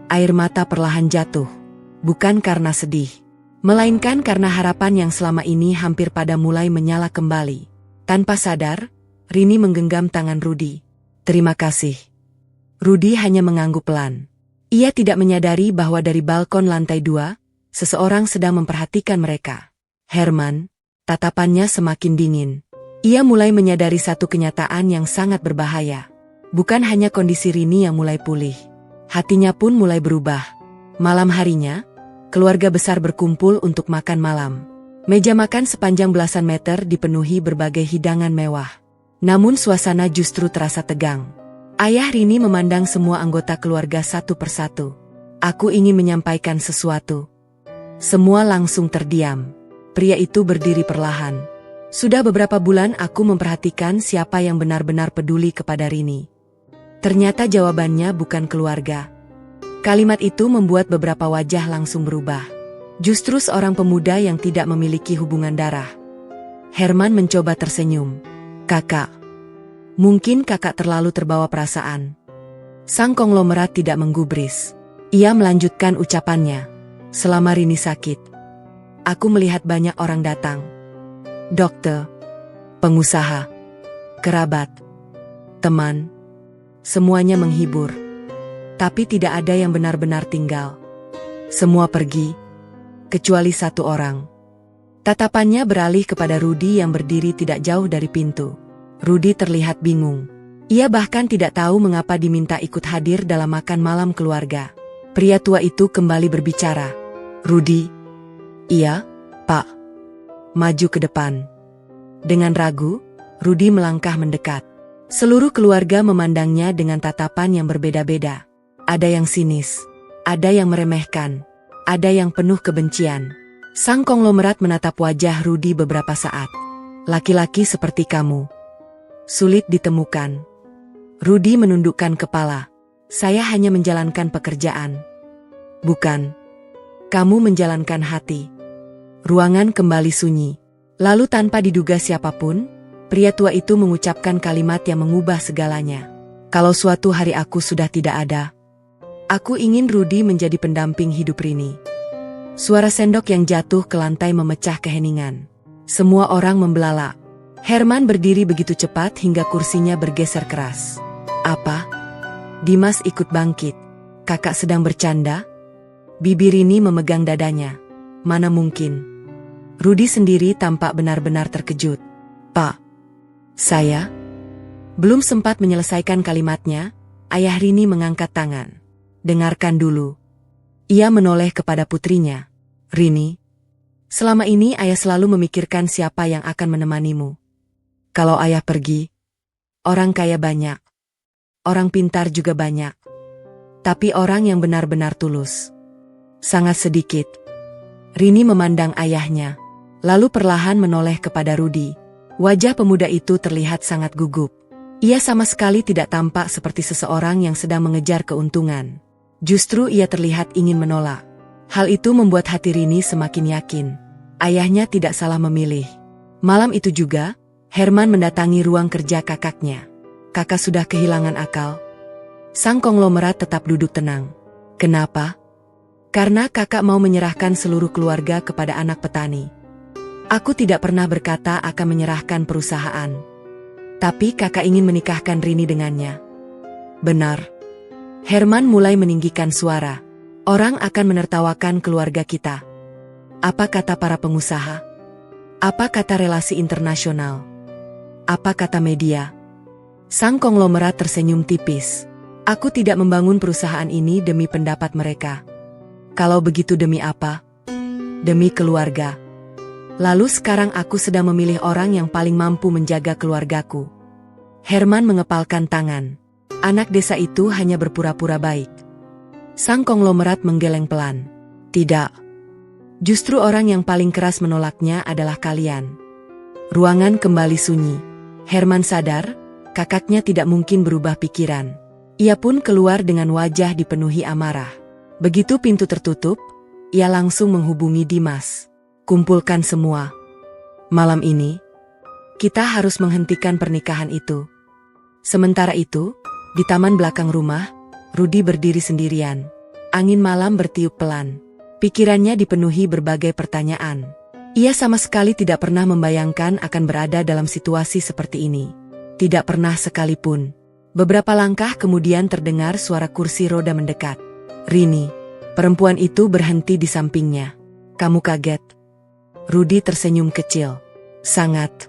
Air mata perlahan jatuh. Bukan karena sedih, melainkan karena harapan yang selama ini hampir pada mulai menyala kembali. Tanpa sadar, Rini menggenggam tangan Rudy. "Terima kasih." Rudy hanya mengangguk pelan. Ia tidak menyadari bahwa dari balkon lantai 2, seseorang sedang memperhatikan mereka. Herman, tatapannya semakin dingin. Ia mulai menyadari satu kenyataan yang sangat berbahaya. Bukan hanya kondisi Rini yang mulai pulih. Hatinya pun mulai berubah. Malam harinya, keluarga besar berkumpul untuk makan malam. Meja makan sepanjang belasan meter dipenuhi berbagai hidangan mewah. Namun suasana justru terasa tegang. Ayah Rini memandang semua anggota keluarga satu persatu. "Aku ingin menyampaikan sesuatu." Semua langsung terdiam. Pria itu berdiri perlahan. "Sudah beberapa bulan aku memperhatikan siapa yang benar-benar peduli kepada Rini." Ternyata jawabannya bukan keluarga. Kalimat itu membuat beberapa wajah langsung berubah. Justru seorang pemuda yang tidak memiliki hubungan darah. Herman mencoba tersenyum. "Kakak. Mungkin kakak terlalu terbawa perasaan." Sang konglomerat tidak menggubris. Ia melanjutkan ucapannya. "Selama Rini sakit, aku melihat banyak orang datang. Dokter, pengusaha, kerabat, teman. Semuanya menghibur. Tapi tidak ada yang benar-benar tinggal. Semua pergi, kecuali satu orang." Tatapannya beralih kepada Rudy yang berdiri tidak jauh dari pintu. Rudy terlihat bingung. Ia bahkan tidak tahu mengapa diminta ikut hadir dalam makan malam keluarga. Pria tua itu kembali berbicara. "Rudy." "Iya, Pak." Maju ke depan. Dengan ragu, Rudy melangkah mendekat. Seluruh keluarga memandangnya dengan tatapan yang berbeda-beda. Ada yang sinis, ada yang meremehkan, ada yang penuh kebencian. Sang konglomerat menatap wajah Rudy beberapa saat. "Laki-laki seperti kamu sulit ditemukan." Rudy menundukkan kepala. "Saya hanya menjalankan pekerjaan." "Bukan. Kamu menjalankan hati. Ruangan kembali sunyi. Lalu tanpa diduga siapapun, pria tua itu mengucapkan kalimat yang mengubah segalanya. Kalau suatu hari aku sudah tidak ada, aku ingin Rudy menjadi pendamping hidup Rini. Suara sendok yang jatuh ke lantai memecah keheningan. Semua orang membelalak. Herman berdiri begitu cepat hingga kursinya bergeser keras. Apa? Dimas ikut bangkit. Kakak sedang bercanda? Bibi Rini memegang dadanya. Mana mungkin. Rudy sendiri tampak benar-benar terkejut. Pak, saya? Belum sempat menyelesaikan kalimatnya, ayah Rini mengangkat tangan. Dengarkan dulu. Ia menoleh kepada putrinya. Rini, selama ini ayah selalu memikirkan siapa yang akan menemanimu. Kalau ayah pergi, orang kaya banyak. Orang pintar juga banyak. Tapi orang yang benar-benar tulus sangat sedikit. Rini memandang ayahnya, lalu perlahan menoleh kepada Rudy. Wajah pemuda itu terlihat sangat gugup. Ia sama sekali tidak tampak seperti seseorang yang sedang mengejar keuntungan. Justru ia terlihat ingin menolak. Hal itu membuat hati Rini semakin yakin. Ayahnya tidak salah memilih. Malam itu juga, Herman mendatangi ruang kerja kakaknya. Kakak sudah kehilangan akal. Sang konglomerat tetap duduk tenang. Kenapa? Karena kakak mau menyerahkan seluruh keluarga kepada anak petani. Aku tidak pernah berkata akan menyerahkan perusahaan. Tapi kakak ingin menikahkan Rini dengannya. Benar. Herman mulai meninggikan suara. Orang akan menertawakan keluarga kita. Apa kata para pengusaha? Apa kata relasi internasional? Apa kata media? Sang konglomerat tersenyum tipis. Aku tidak membangun perusahaan ini demi pendapat mereka. Kalau begitu demi apa? Demi keluarga. Lalu sekarang aku sedang memilih orang yang paling mampu menjaga keluargaku. Herman mengepalkan tangan. Anak desa itu hanya berpura-pura baik. Sang konglomerat menggeleng pelan. Tidak. Justru orang yang paling keras menolaknya adalah kalian. Ruangan kembali sunyi. Herman sadar, kakaknya tidak mungkin berubah pikiran. Ia pun keluar dengan wajah dipenuhi amarah. Begitu pintu tertutup, ia langsung menghubungi Dimas. Kumpulkan semua. Malam ini, kita harus menghentikan pernikahan itu. Sementara itu, di taman belakang rumah, Rudy berdiri sendirian. Angin malam bertiup pelan. Pikirannya dipenuhi berbagai pertanyaan. Ia sama sekali tidak pernah membayangkan akan berada dalam situasi seperti ini. Tidak pernah sekalipun. Beberapa langkah kemudian terdengar suara kursi roda mendekat. Rini, perempuan itu berhenti di sampingnya. Kamu kaget? Rudy tersenyum kecil. Sangat.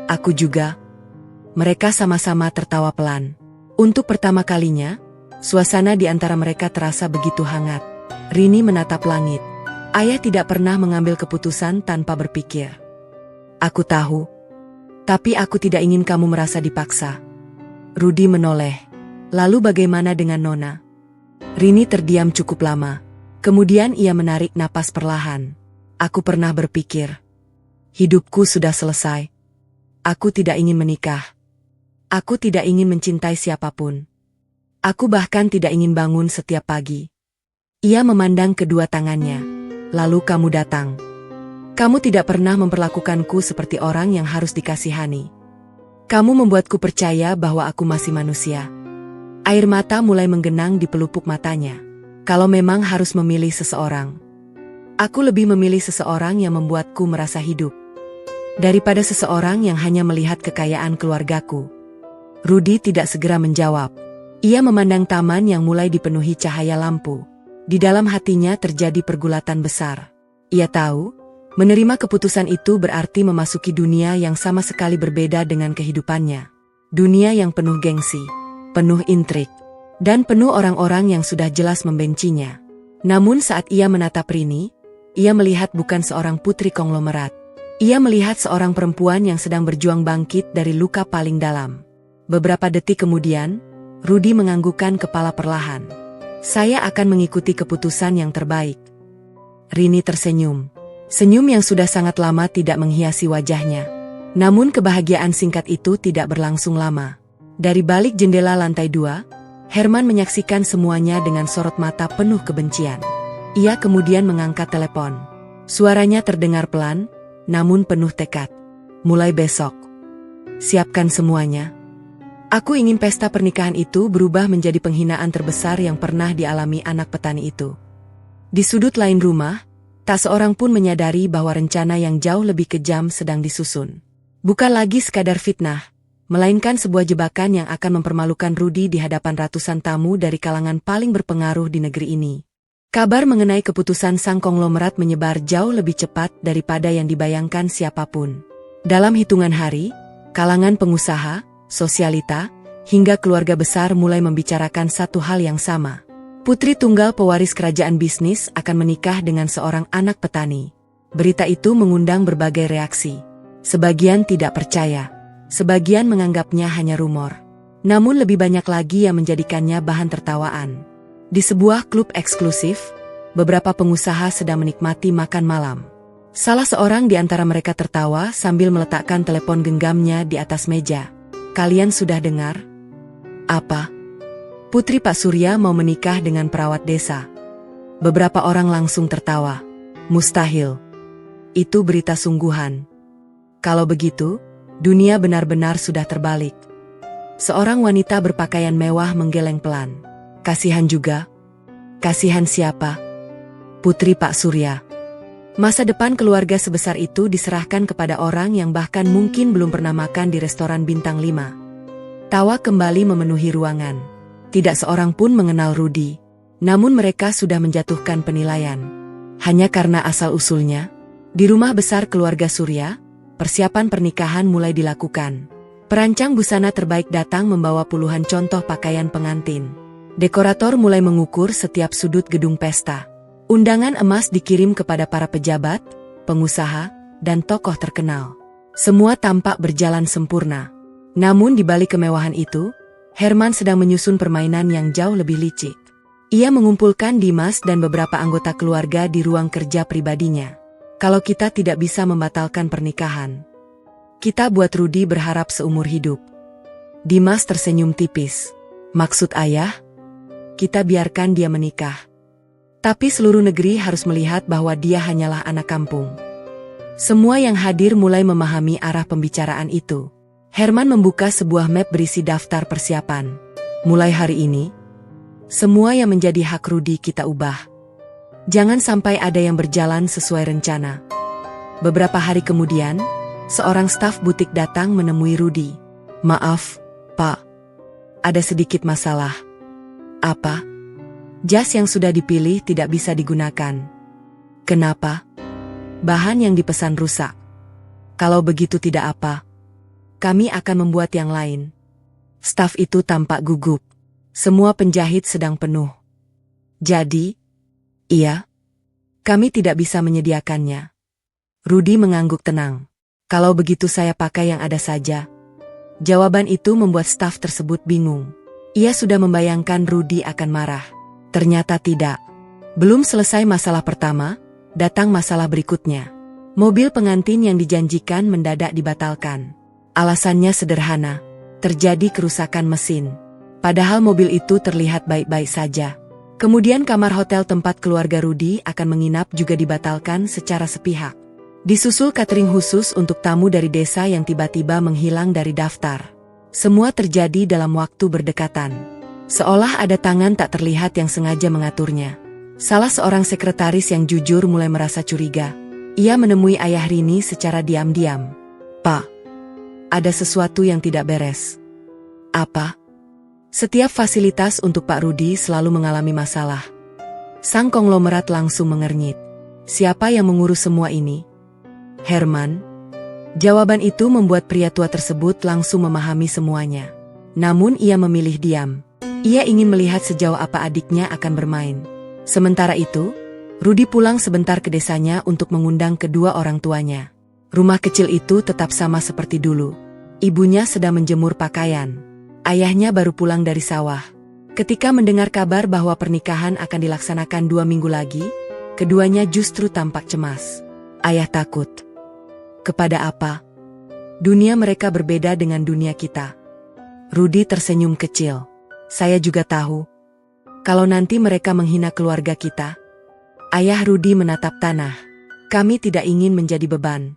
Aku juga. Mereka sama-sama tertawa pelan. Untuk pertama kalinya, suasana di antara mereka terasa begitu hangat. Rini menatap langit. Ayah tidak pernah mengambil keputusan tanpa berpikir. Aku tahu. Tapi aku tidak ingin kamu merasa dipaksa. Rudy menoleh. Lalu bagaimana dengan Nona? Rini terdiam cukup lama. Kemudian ia menarik napas perlahan. Aku pernah berpikir. Hidupku sudah selesai. Aku tidak ingin menikah. Aku tidak ingin mencintai siapapun. Aku bahkan tidak ingin bangun setiap pagi. Ia memandang kedua tangannya. Lalu kamu datang. Kamu tidak pernah memperlakukanku seperti orang yang harus dikasihani. Kamu membuatku percaya bahwa aku masih manusia. Air mata mulai menggenang di pelupuk matanya. Kalau memang harus memilih seseorang, aku lebih memilih seseorang yang membuatku merasa hidup. Daripada seseorang yang hanya melihat kekayaan keluargaku. Rudy tidak segera menjawab. Ia memandang taman yang mulai dipenuhi cahaya lampu. Di dalam hatinya terjadi pergulatan besar. Ia tahu, menerima keputusan itu berarti memasuki dunia yang sama sekali berbeda dengan kehidupannya. Dunia yang penuh gengsi, penuh intrik, dan penuh orang-orang yang sudah jelas membencinya. Namun saat ia menatap Rini, ia melihat bukan seorang putri konglomerat. Ia melihat seorang perempuan yang sedang berjuang bangkit dari luka paling dalam. Beberapa detik kemudian, Rudy menganggukkan kepala perlahan. Saya akan mengikuti keputusan yang terbaik. Rini tersenyum. Senyum yang sudah sangat lama tidak menghiasi wajahnya. Namun kebahagiaan singkat itu tidak berlangsung lama. Dari balik jendela lantai 2, Herman menyaksikan semuanya dengan sorot mata penuh kebencian. Ia kemudian mengangkat telepon. Suaranya terdengar pelan, namun penuh tekad. Mulai besok, siapkan semuanya. Aku ingin pesta pernikahan itu berubah menjadi penghinaan terbesar yang pernah dialami anak petani itu. Di sudut lain rumah, tak seorang pun menyadari bahwa rencana yang jauh lebih kejam sedang disusun. Bukan lagi sekadar fitnah, melainkan sebuah jebakan yang akan mempermalukan Rudy di hadapan ratusan tamu dari kalangan paling berpengaruh di negeri ini. Kabar mengenai keputusan sang konglomerat menyebar jauh lebih cepat daripada yang dibayangkan siapapun. Dalam hitungan hari, kalangan pengusaha, sosialita, hingga keluarga besar mulai membicarakan satu hal yang sama. Putri tunggal pewaris kerajaan bisnis akan menikah dengan seorang anak petani. Berita itu mengundang berbagai reaksi. Sebagian tidak percaya, sebagian menganggapnya hanya rumor. Namun lebih banyak lagi yang menjadikannya bahan tertawaan. Di sebuah klub eksklusif, beberapa pengusaha sedang menikmati makan malam. Salah seorang di antara mereka tertawa sambil meletakkan telepon genggamnya di atas meja. Kalian sudah dengar? Apa? Putri Pak Surya mau menikah dengan perawat desa. Beberapa orang langsung tertawa. Mustahil. Itu berita sungguhan. Kalau begitu, dunia benar-benar sudah terbalik. Seorang wanita berpakaian mewah menggeleng pelan. Kasihan juga. Kasihan siapa? Putri Pak Surya. Masa depan keluarga sebesar itu diserahkan kepada orang yang bahkan mungkin belum pernah makan di restoran bintang 5. Tawa kembali memenuhi ruangan. Tidak seorang pun mengenal Rudy, namun mereka sudah menjatuhkan penilaian. Hanya karena asal-usulnya, di rumah besar keluarga Surya, persiapan pernikahan mulai dilakukan. Perancang busana terbaik datang membawa puluhan contoh pakaian pengantin. Dekorator mulai mengukur setiap sudut gedung pesta. Undangan emas dikirim kepada para pejabat, pengusaha, dan tokoh terkenal. Semua tampak berjalan sempurna. Namun di balik kemewahan itu, Herman sedang menyusun permainan yang jauh lebih licik. Ia mengumpulkan Dimas dan beberapa anggota keluarga di ruang kerja pribadinya. Kalau kita tidak bisa membatalkan pernikahan, kita buat Rudy berharap seumur hidup. Dimas tersenyum tipis. Maksud ayah? Kita biarkan dia menikah. Tapi seluruh negeri harus melihat bahwa dia hanyalah anak kampung. Semua yang hadir mulai memahami arah pembicaraan itu. Herman membuka sebuah map berisi daftar persiapan. Mulai hari ini, semua yang menjadi hak Rudy kita ubah. Jangan sampai ada yang berjalan sesuai rencana. Beberapa hari kemudian, seorang staf butik datang menemui Rudy. Maaf, Pak. Ada sedikit masalah. Apa? Jas yang sudah dipilih tidak bisa digunakan. Kenapa? Bahan yang dipesan rusak. Kalau begitu tidak apa. Kami akan membuat yang lain. Staf itu tampak gugup. Semua penjahit sedang penuh. Jadi, iya, kami tidak bisa menyediakannya. Rudy mengangguk tenang. Kalau begitu saya pakai yang ada saja. Jawaban itu membuat staf tersebut bingung. Ia sudah membayangkan Rudy akan marah. Ternyata tidak. Belum selesai masalah pertama, datang masalah berikutnya. Mobil pengantin yang dijanjikan mendadak dibatalkan. Alasannya sederhana, terjadi kerusakan mesin. Padahal mobil itu terlihat baik-baik saja. Kemudian kamar hotel tempat keluarga Rudy akan menginap juga dibatalkan secara sepihak. Disusul catering khusus untuk tamu dari desa yang tiba-tiba menghilang dari daftar. Semua terjadi dalam waktu berdekatan. Seolah ada tangan tak terlihat yang sengaja mengaturnya. Salah seorang sekretaris yang jujur mulai merasa curiga. Ia menemui ayah Rini secara diam-diam. Pak, ada sesuatu yang tidak beres. Apa? Setiap fasilitas untuk Pak Rudy selalu mengalami masalah. Sang konglomerat langsung mengernyit. Siapa yang mengurus semua ini? Herman. Jawaban itu membuat pria tua tersebut langsung memahami semuanya. Namun ia memilih diam. Ia ingin melihat sejauh apa adiknya akan bermain. Sementara itu, Rudy pulang sebentar ke desanya untuk mengundang kedua orang tuanya. Rumah kecil itu tetap sama seperti dulu. Ibunya sedang menjemur pakaian. Ayahnya baru pulang dari sawah. Ketika mendengar kabar bahwa pernikahan akan dilaksanakan 2 minggu lagi, keduanya justru tampak cemas. Ayah takut. Kepada apa? Dunia mereka berbeda dengan dunia kita. Rudy tersenyum kecil. Saya juga tahu. Kalau nanti mereka menghina keluarga kita, Ayah Rudi menatap tanah. Kami tidak ingin menjadi beban.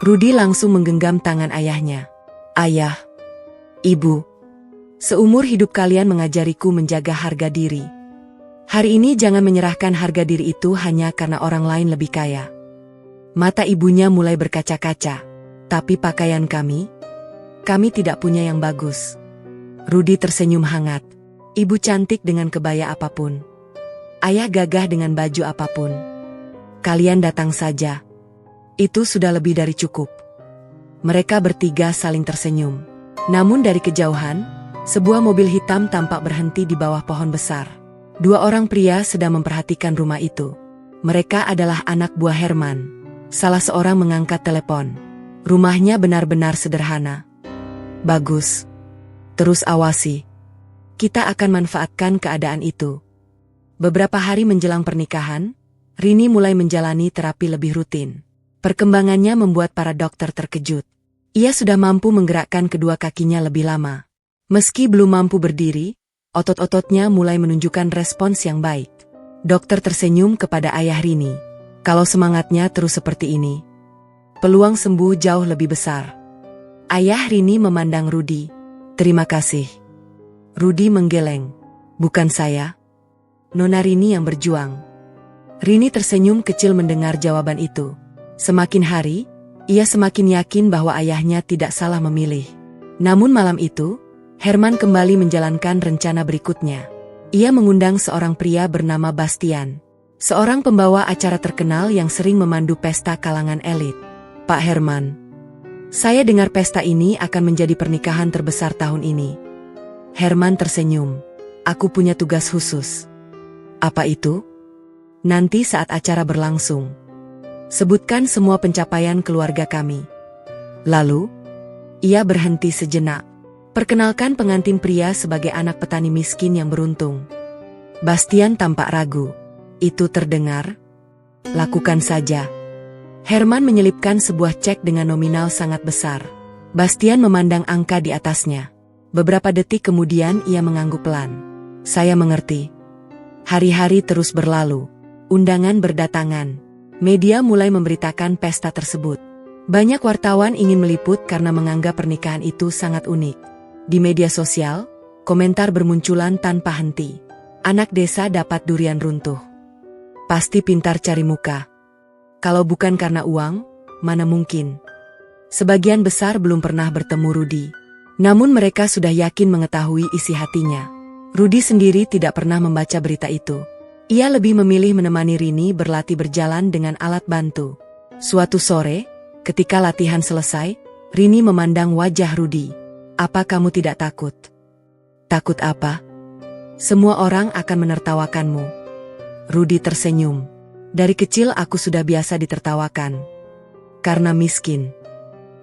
Rudi langsung menggenggam tangan ayahnya. Ayah, Ibu, seumur hidup kalian mengajariku menjaga harga diri. Hari ini jangan menyerahkan harga diri itu hanya karena orang lain lebih kaya. Mata ibunya mulai berkaca-kaca. Tapi pakaian kami tidak punya yang bagus. Rudi tersenyum hangat. Ibu cantik dengan kebaya apapun. Ayah gagah dengan baju apapun. Kalian datang saja. Itu sudah lebih dari cukup. Mereka bertiga saling tersenyum. Namun dari kejauhan, sebuah mobil hitam tampak berhenti di bawah pohon besar. Dua orang pria sedang memperhatikan rumah itu. Mereka adalah anak buah Herman. Salah seorang mengangkat telepon. Rumahnya benar-benar sederhana. Bagus. Terus awasi. Kita akan manfaatkan keadaan itu. Beberapa hari menjelang pernikahan, Rini mulai menjalani terapi lebih rutin. Perkembangannya membuat para dokter terkejut. Ia sudah mampu menggerakkan kedua kakinya lebih lama. Meski belum mampu berdiri, otot-ototnya mulai menunjukkan respons yang baik. Dokter tersenyum kepada ayah Rini. Kalau semangatnya terus seperti ini, peluang sembuh jauh lebih besar. Ayah Rini memandang Rudi. Terima kasih. Rudi menggeleng. Bukan saya. Nona Rini yang berjuang. Rini tersenyum kecil mendengar jawaban itu. Semakin hari, ia semakin yakin bahwa ayahnya tidak salah memilih. Namun malam itu, Herman kembali menjalankan rencana berikutnya. Ia mengundang seorang pria bernama Bastian. Seorang pembawa acara terkenal yang sering memandu pesta kalangan elit. Pak Herman, saya dengar pesta ini akan menjadi pernikahan terbesar tahun ini. Herman tersenyum. Aku punya tugas khusus. Apa itu? Nanti saat acara berlangsung, sebutkan semua pencapaian keluarga kami. Lalu, ia berhenti sejenak. Perkenalkan pengantin pria sebagai anak petani miskin yang beruntung. Bastian tampak ragu. Itu terdengar? Lakukan saja. Herman menyelipkan sebuah cek dengan nominal sangat besar. Bastian memandang angka di atasnya. Beberapa detik kemudian ia mengangguk pelan. Saya mengerti. Hari-hari terus berlalu. Undangan berdatangan. Media mulai memberitakan pesta tersebut. Banyak wartawan ingin meliput karena menganggap pernikahan itu sangat unik. Di media sosial, komentar bermunculan tanpa henti. Anak desa dapat durian runtuh. Pasti pintar cari muka. Kalau bukan karena uang, mana mungkin. Sebagian besar belum pernah bertemu Rudi. Namun mereka sudah yakin mengetahui isi hatinya. Rudi sendiri tidak pernah membaca berita itu. Ia lebih memilih menemani Rini berlatih berjalan dengan alat bantu. Suatu sore, ketika latihan selesai, Rini memandang wajah Rudi. Apa kamu tidak takut? Takut apa? Semua orang akan menertawakanmu. Rudi tersenyum. Dari kecil aku sudah biasa ditertawakan. Karena miskin.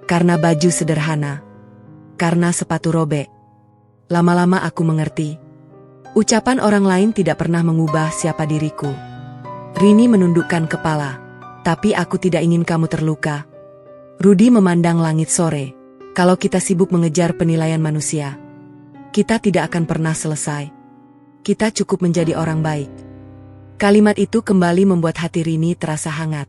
Karena baju sederhana. Karena sepatu robek. Lama-lama aku mengerti. Ucapan orang lain tidak pernah mengubah siapa diriku. Rini menundukkan kepala. Tapi aku tidak ingin kamu terluka. Rudi memandang langit sore. Kalau kita sibuk mengejar penilaian manusia, kita tidak akan pernah selesai. Kita cukup menjadi orang baik. Kalimat itu kembali membuat hati Rini terasa hangat.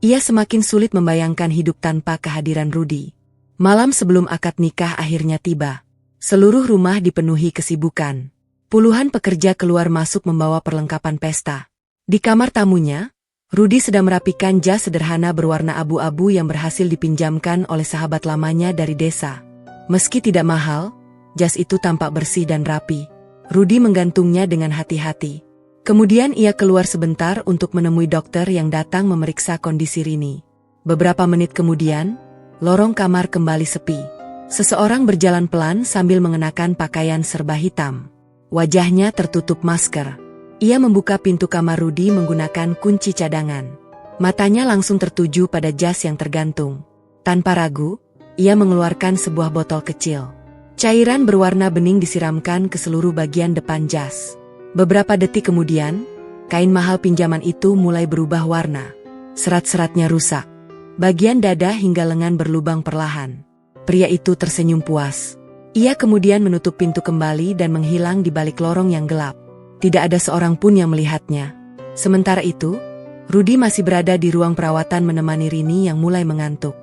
Ia semakin sulit membayangkan hidup tanpa kehadiran Rudi. Malam sebelum akad nikah akhirnya tiba. Seluruh rumah dipenuhi kesibukan. Puluhan pekerja keluar masuk membawa perlengkapan pesta. Di kamar tamunya, Rudi sedang merapikan jas sederhana berwarna abu-abu yang berhasil dipinjamkan oleh sahabat lamanya dari desa. Meski tidak mahal, jas itu tampak bersih dan rapi. Rudi menggantungnya dengan hati-hati. Kemudian ia keluar sebentar untuk menemui dokter yang datang memeriksa kondisi Rini. Beberapa menit kemudian, lorong kamar kembali sepi. Seseorang berjalan pelan sambil mengenakan pakaian serba hitam. Wajahnya tertutup masker. Ia membuka pintu kamar Rudi menggunakan kunci cadangan. Matanya langsung tertuju pada jas yang tergantung. Tanpa ragu, ia mengeluarkan sebuah botol kecil. Cairan berwarna bening disiramkan ke seluruh bagian depan jas. Beberapa detik kemudian, kain mahal pinjaman itu mulai berubah warna. Serat-seratnya rusak. Bagian dada hingga lengan berlubang perlahan. Pria itu tersenyum puas. Ia kemudian menutup pintu kembali dan menghilang di balik lorong yang gelap. Tidak ada seorang pun yang melihatnya. Sementara itu, Rudy masih berada di ruang perawatan menemani Rini yang mulai mengantuk.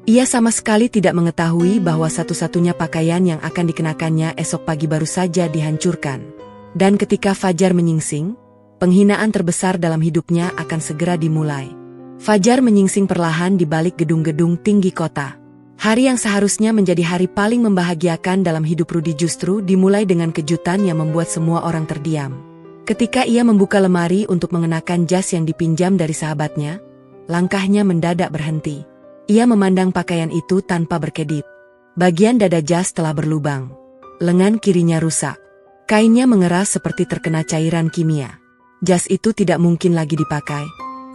Ia sama sekali tidak mengetahui bahwa satu-satunya pakaian yang akan dikenakannya esok pagi baru saja dihancurkan. Dan ketika Fajar menyingsing, penghinaan terbesar dalam hidupnya akan segera dimulai. Fajar menyingsing perlahan di balik gedung-gedung tinggi kota. Hari yang seharusnya menjadi hari paling membahagiakan dalam hidup Rudy justru dimulai dengan kejutan yang membuat semua orang terdiam. Ketika ia membuka lemari untuk mengenakan jas yang dipinjam dari sahabatnya, langkahnya mendadak berhenti. Ia memandang pakaian itu tanpa berkedip. Bagian dada jas telah berlubang. Lengan kirinya rusak. Kainnya mengeras seperti terkena cairan kimia. Jas itu tidak mungkin lagi dipakai.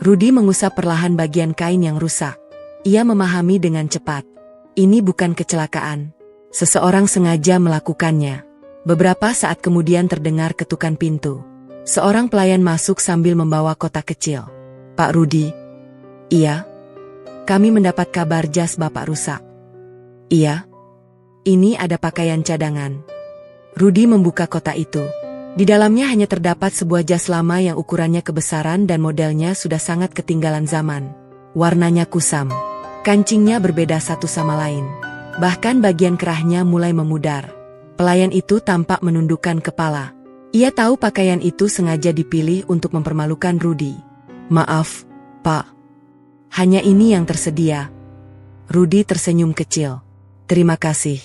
Rudy mengusap perlahan bagian kain yang rusak. Ia memahami dengan cepat. Ini bukan kecelakaan. Seseorang sengaja melakukannya. Beberapa saat kemudian terdengar ketukan pintu. Seorang pelayan masuk sambil membawa kotak kecil. "Pak Rudy?" "Iya." "Kami mendapat kabar jas Bapak rusak." "Iya." "Ini ada pakaian cadangan." Rudy membuka kotak itu. Di dalamnya hanya terdapat sebuah jas lama yang ukurannya kebesaran dan modelnya sudah sangat ketinggalan zaman. Warnanya kusam. Kancingnya berbeda satu sama lain. Bahkan bagian kerahnya mulai memudar. Pelayan itu tampak menundukkan kepala. Ia tahu pakaian itu sengaja dipilih untuk mempermalukan Rudy. "Maaf, Pak. Hanya ini yang tersedia." Rudy tersenyum kecil. "Terima kasih."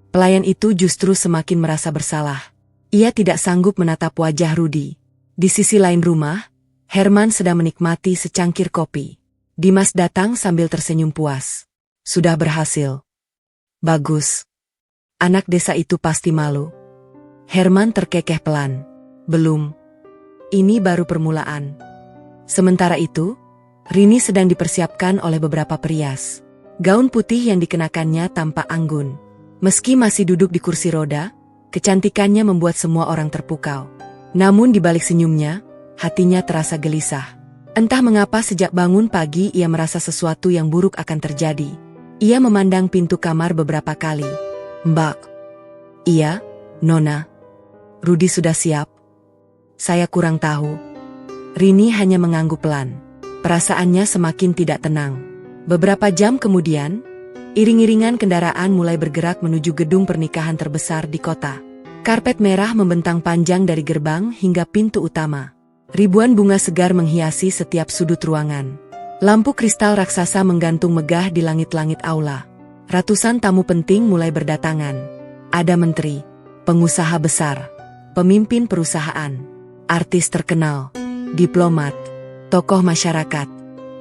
Pelayan itu justru semakin merasa bersalah. Ia tidak sanggup menatap wajah Rudy. Di sisi lain rumah, Herman sedang menikmati secangkir kopi. Dimas datang sambil tersenyum puas. "Sudah berhasil." "Bagus. Anak desa itu pasti malu." Herman terkekeh pelan. "Belum. Ini baru permulaan." Sementara itu, Rini sedang dipersiapkan oleh beberapa perias. Gaun putih yang dikenakannya tampak anggun. Meski masih duduk di kursi roda, kecantikannya membuat semua orang terpukau. Namun di balik senyumnya, hatinya terasa gelisah. Entah mengapa sejak bangun pagi ia merasa sesuatu yang buruk akan terjadi. Ia memandang pintu kamar beberapa kali. "Mbak." "Iya, Nona." "Rudy sudah siap?" "Saya kurang tahu." Rini hanya mengangguk pelan. Perasaannya semakin tidak tenang. Beberapa jam kemudian, iring-iringan kendaraan mulai bergerak menuju gedung pernikahan terbesar di kota. Karpet merah membentang panjang dari gerbang hingga pintu utama. Ribuan bunga segar menghiasi setiap sudut ruangan. Lampu kristal raksasa menggantung megah di langit-langit aula. Ratusan tamu penting mulai berdatangan. Ada menteri, pengusaha besar, pemimpin perusahaan, artis terkenal, diplomat, tokoh masyarakat.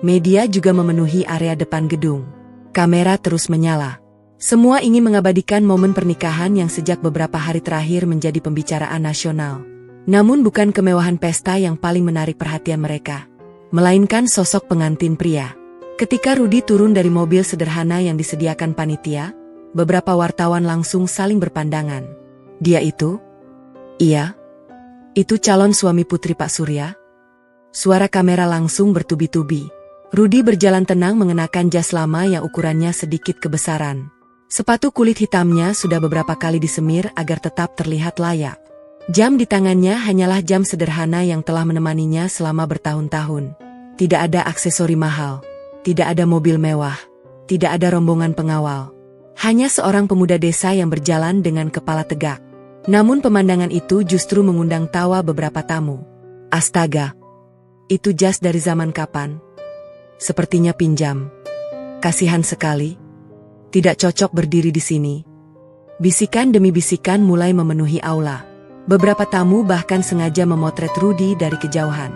Media juga memenuhi area depan gedung. Kamera terus menyala. Semua ingin mengabadikan momen pernikahan yang sejak beberapa hari terakhir menjadi pembicaraan nasional. Namun bukan kemewahan pesta yang paling menarik perhatian mereka, melainkan sosok pengantin pria. Ketika Rudy turun dari mobil sederhana yang disediakan panitia, beberapa wartawan langsung saling berpandangan. "Dia itu?" "Iya. Itu calon suami putri Pak Surya." Suara kamera langsung bertubi-tubi. Rudy berjalan tenang mengenakan jas lama yang ukurannya sedikit kebesaran. Sepatu kulit hitamnya sudah beberapa kali disemir agar tetap terlihat layak. Jam di tangannya hanyalah jam sederhana yang telah menemaninya selama bertahun-tahun. Tidak ada aksesori mahal, tidak ada mobil mewah, tidak ada rombongan pengawal. Hanya seorang pemuda desa yang berjalan dengan kepala tegak. Namun pemandangan itu justru mengundang tawa beberapa tamu. "Astaga, itu jas dari zaman kapan? Sepertinya pinjam. Kasihan sekali. Tidak cocok berdiri di sini." Bisikan demi bisikan mulai memenuhi aula. Beberapa tamu bahkan sengaja memotret Rudy dari kejauhan.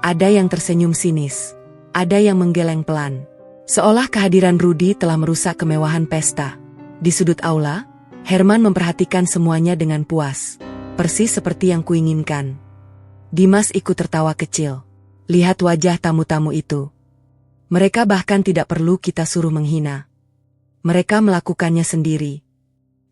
Ada yang tersenyum sinis. Ada yang menggeleng pelan. Seolah kehadiran Rudy telah merusak kemewahan pesta. Di sudut aula, Herman memperhatikan semuanya dengan puas. Persis seperti yang kuinginkan. Dimas ikut tertawa kecil. Lihat wajah tamu-tamu itu. Mereka bahkan tidak perlu kita suruh menghina. Mereka melakukannya sendiri.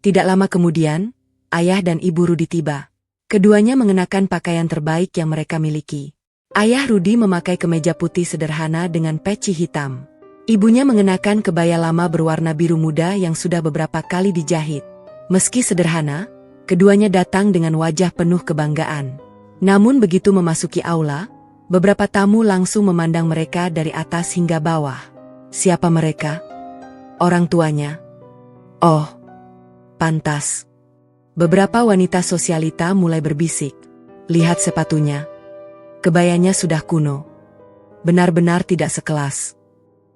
Tidak lama kemudian, ayah dan ibu Rudy tiba. Keduanya mengenakan pakaian terbaik yang mereka miliki. Ayah Rudy memakai kemeja putih sederhana dengan peci hitam. Ibunya mengenakan kebaya lama berwarna biru muda yang sudah beberapa kali dijahit. Meski sederhana, keduanya datang dengan wajah penuh kebanggaan. Namun begitu memasuki aula, Beberapa tamu langsung memandang mereka dari atas hingga bawah. Siapa mereka? Orang tuanya? Oh, pantas. Beberapa wanita sosialita mulai berbisik. Lihat sepatunya. Kebayanya sudah kuno. Benar-benar tidak sekelas.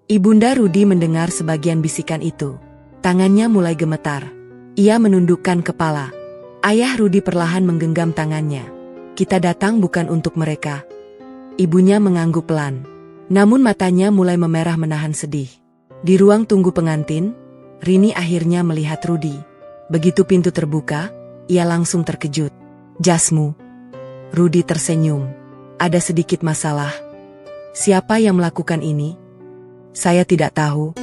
Ibunda Rudi mendengar sebagian bisikan itu. Tangannya mulai gemetar. Ia menundukkan kepala. Ayah Rudi perlahan menggenggam tangannya. Kita datang bukan untuk mereka. Ibunya mengangguk pelan. Namun matanya mulai memerah menahan sedih. Di ruang tunggu pengantin, Rini akhirnya melihat Rudi. Begitu pintu terbuka, ia langsung terkejut. Jasmu. Rudi tersenyum. Ada sedikit masalah. Siapa yang melakukan ini? Saya tidak tahu.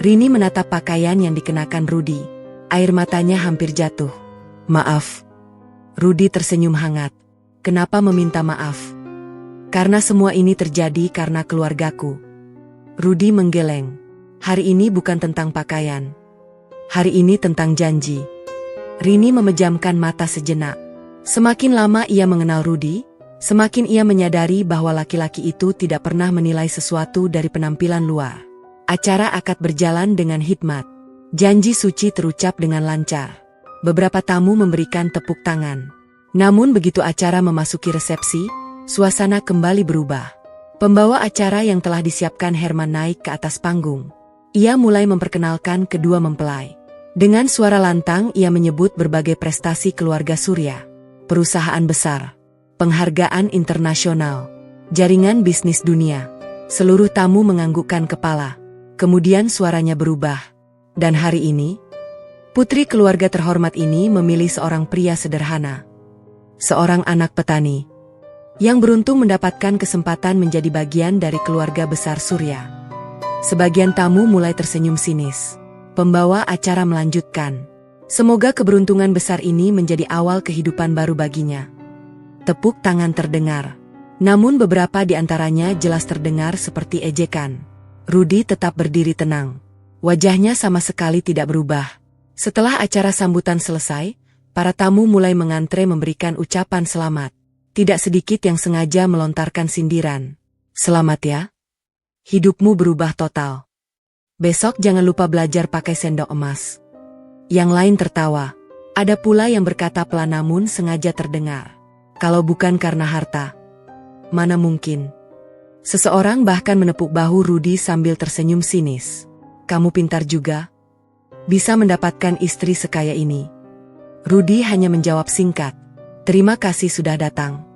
Rini menatap pakaian yang dikenakan Rudi. Air matanya hampir jatuh. Maaf. Rudi tersenyum hangat. Kenapa meminta maaf? Karena semua ini terjadi karena keluargaku. Rudi menggeleng. Hari ini bukan tentang pakaian. Hari ini tentang janji. Rini memejamkan mata sejenak. Semakin lama ia mengenal Rudi, semakin ia menyadari bahwa laki-laki itu tidak pernah menilai sesuatu dari penampilan luar. Acara akad berjalan dengan hikmat. Janji suci terucap dengan lancar. Beberapa tamu memberikan tepuk tangan. Namun begitu acara memasuki resepsi, suasana kembali berubah. Pembawa acara yang telah disiapkan Herman naik ke atas panggung. Ia mulai memperkenalkan kedua mempelai. Dengan suara lantang ia menyebut berbagai prestasi keluarga Surya. Perusahaan besar, penghargaan internasional, jaringan bisnis dunia. Seluruh tamu menganggukkan kepala. Kemudian suaranya berubah. Dan hari ini, putri keluarga terhormat ini memilih seorang pria sederhana. Seorang anak petani. Yang beruntung mendapatkan kesempatan menjadi bagian dari keluarga besar Surya. Sebagian tamu mulai tersenyum sinis. Pembawa acara melanjutkan. Semoga keberuntungan besar ini menjadi awal kehidupan baru baginya. Tepuk tangan terdengar. Namun beberapa di antaranya jelas terdengar seperti ejekan. Rudi tetap berdiri tenang. Wajahnya sama sekali tidak berubah. Setelah acara sambutan selesai, para tamu mulai mengantre memberikan ucapan selamat. Tidak sedikit yang sengaja melontarkan sindiran. Selamat ya. Hidupmu berubah total. Besok jangan lupa belajar pakai sendok emas. Yang lain tertawa. Ada pula yang berkata pelan namun sengaja terdengar. Kalau bukan karena harta, mana mungkin. Seseorang bahkan menepuk bahu Rudi sambil tersenyum sinis. Kamu pintar juga. Bisa mendapatkan istri sekaya ini. Rudi hanya menjawab singkat. Terima kasih sudah datang.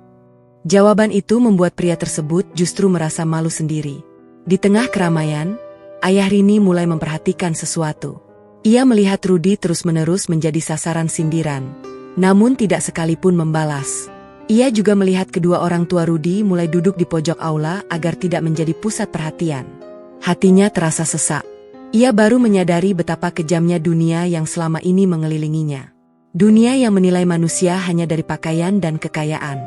Jawaban itu membuat pria tersebut justru merasa malu sendiri. Di tengah keramaian, ayah Rini mulai memperhatikan sesuatu. Ia melihat Rudi terus-menerus menjadi sasaran sindiran, namun tidak sekalipun membalas. Ia juga melihat kedua orang tua Rudi mulai duduk di pojok aula agar tidak menjadi pusat perhatian. Hatinya terasa sesak. Ia baru menyadari betapa kejamnya dunia yang selama ini mengelilinginya. Dunia yang menilai manusia hanya dari pakaian dan kekayaan.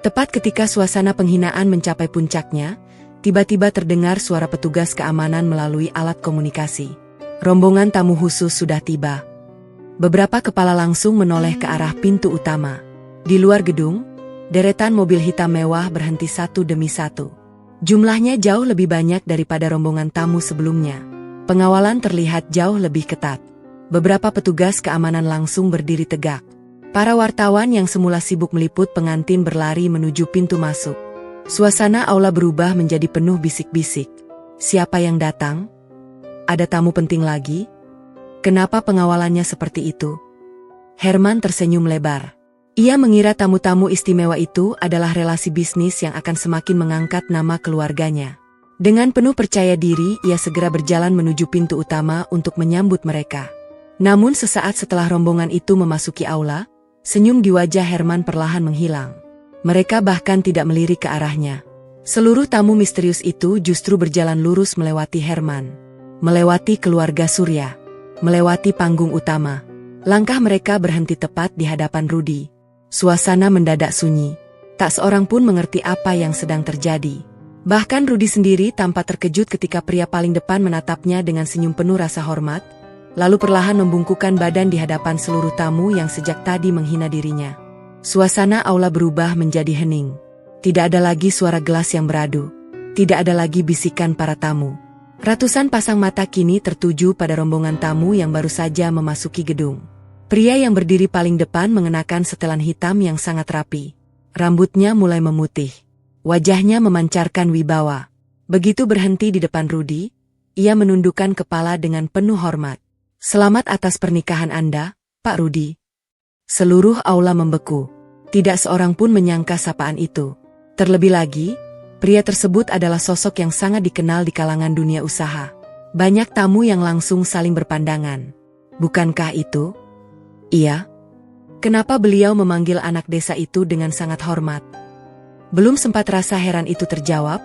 Tepat ketika suasana penghinaan mencapai puncaknya, tiba-tiba terdengar suara petugas keamanan melalui alat komunikasi. Rombongan tamu khusus sudah tiba. Beberapa kepala langsung menoleh ke arah pintu utama. Di luar gedung, deretan mobil hitam mewah berhenti satu demi satu. Jumlahnya jauh lebih banyak daripada rombongan tamu sebelumnya. Pengawalan terlihat jauh lebih ketat. Beberapa petugas keamanan langsung berdiri tegak. Para wartawan yang semula sibuk meliput pengantin berlari menuju pintu masuk. Suasana aula berubah menjadi penuh bisik-bisik. Siapa yang datang? Ada tamu penting lagi? Kenapa pengawalannya seperti itu? Herman tersenyum lebar. Ia mengira tamu-tamu istimewa itu adalah relasi bisnis yang akan semakin mengangkat nama keluarganya. Dengan penuh percaya diri, ia segera berjalan menuju pintu utama untuk menyambut mereka. Namun sesaat setelah rombongan itu memasuki aula, senyum di wajah Herman perlahan menghilang. Mereka bahkan tidak melirik ke arahnya. Seluruh tamu misterius itu justru berjalan lurus melewati Herman. Melewati keluarga Surya. Melewati panggung utama. Langkah mereka berhenti tepat di hadapan Rudi. Suasana mendadak sunyi. Tak seorang pun mengerti apa yang sedang terjadi. Bahkan Rudi sendiri tampak terkejut ketika pria paling depan menatapnya dengan senyum penuh rasa hormat, lalu perlahan membungkukkan badan di hadapan seluruh tamu yang sejak tadi menghina dirinya. Suasana aula berubah menjadi hening. Tidak ada lagi suara gelas yang beradu. Tidak ada lagi bisikan para tamu. Ratusan pasang mata kini tertuju pada rombongan tamu yang baru saja memasuki gedung. Pria yang berdiri paling depan mengenakan setelan hitam yang sangat rapi. Rambutnya mulai memutih. Wajahnya memancarkan wibawa. Begitu berhenti di depan Rudy, ia menundukkan kepala dengan penuh hormat. "Selamat atas pernikahan Anda, Pak Rudy." Seluruh aula membeku. Tidak seorang pun menyangka sapaan itu. Terlebih lagi, pria tersebut adalah sosok yang sangat dikenal di kalangan dunia usaha. Banyak tamu yang langsung saling berpandangan. Bukankah itu? Iya. Kenapa beliau memanggil anak desa itu dengan sangat hormat? Belum sempat rasa heran itu terjawab,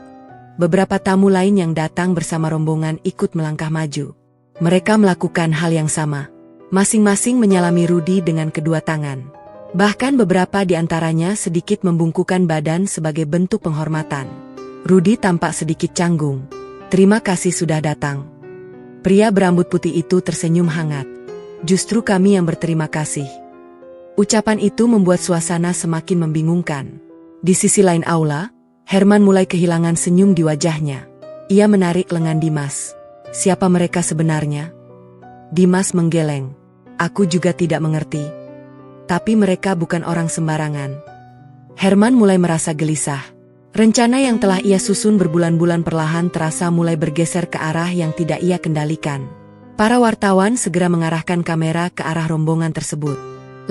beberapa tamu lain yang datang bersama rombongan ikut melangkah maju. Mereka melakukan hal yang sama. Masing-masing menyalami Rudy dengan kedua tangan. Bahkan beberapa di antaranya sedikit membungkukkan badan sebagai bentuk penghormatan. Rudy tampak sedikit canggung. "Terima kasih sudah datang." Pria berambut putih itu tersenyum hangat. "Justru kami yang berterima kasih." Ucapan itu membuat suasana semakin membingungkan. Di sisi lain aula, Herman mulai kehilangan senyum di wajahnya. Ia menarik lengan Dimas. "Siapa mereka sebenarnya?" Dimas menggeleng. "Aku juga tidak mengerti. Tapi mereka bukan orang sembarangan." Herman mulai merasa gelisah. Rencana yang telah ia susun berbulan-bulan perlahan terasa mulai bergeser ke arah yang tidak ia kendalikan. Para wartawan segera mengarahkan kamera ke arah rombongan tersebut.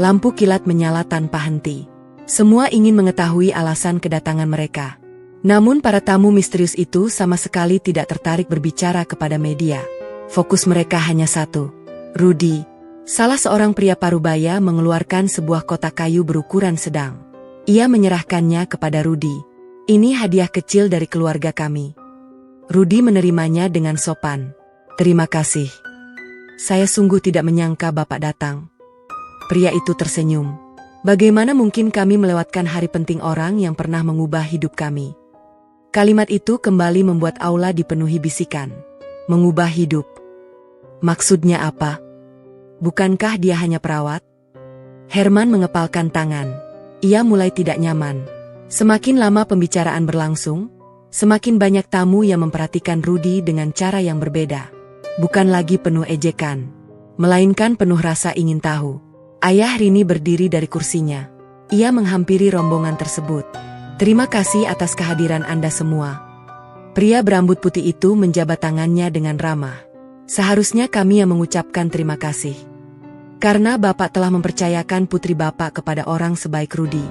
Lampu kilat menyala tanpa henti. Semua ingin mengetahui alasan kedatangan mereka. Namun para tamu misterius itu sama sekali tidak tertarik berbicara kepada media. Fokus mereka hanya satu. Rudy. Salah seorang pria parubaya mengeluarkan sebuah kotak kayu berukuran sedang. Ia menyerahkannya kepada Rudy. "Ini hadiah kecil dari keluarga kami." Rudy menerimanya dengan sopan. "Terima kasih. Saya sungguh tidak menyangka Bapak datang." Pria itu tersenyum. "Bagaimana mungkin kami melewatkan hari penting orang yang pernah mengubah hidup kami?" Kalimat itu kembali membuat aula dipenuhi bisikan. Mengubah hidup. Maksudnya apa? Bukankah dia hanya perawat? Herman mengepalkan tangan. Ia mulai tidak nyaman. Semakin lama pembicaraan berlangsung, semakin banyak tamu yang memperhatikan Rudy dengan cara yang berbeda. Bukan lagi penuh ejekan, melainkan penuh rasa ingin tahu. Ayah Rini berdiri dari kursinya. Ia menghampiri rombongan tersebut. "Terima kasih atas kehadiran Anda semua." Pria berambut putih itu menjabat tangannya dengan ramah. "Seharusnya kami yang mengucapkan terima kasih. Karena Bapak telah mempercayakan putri Bapak kepada orang sebaik Rudy."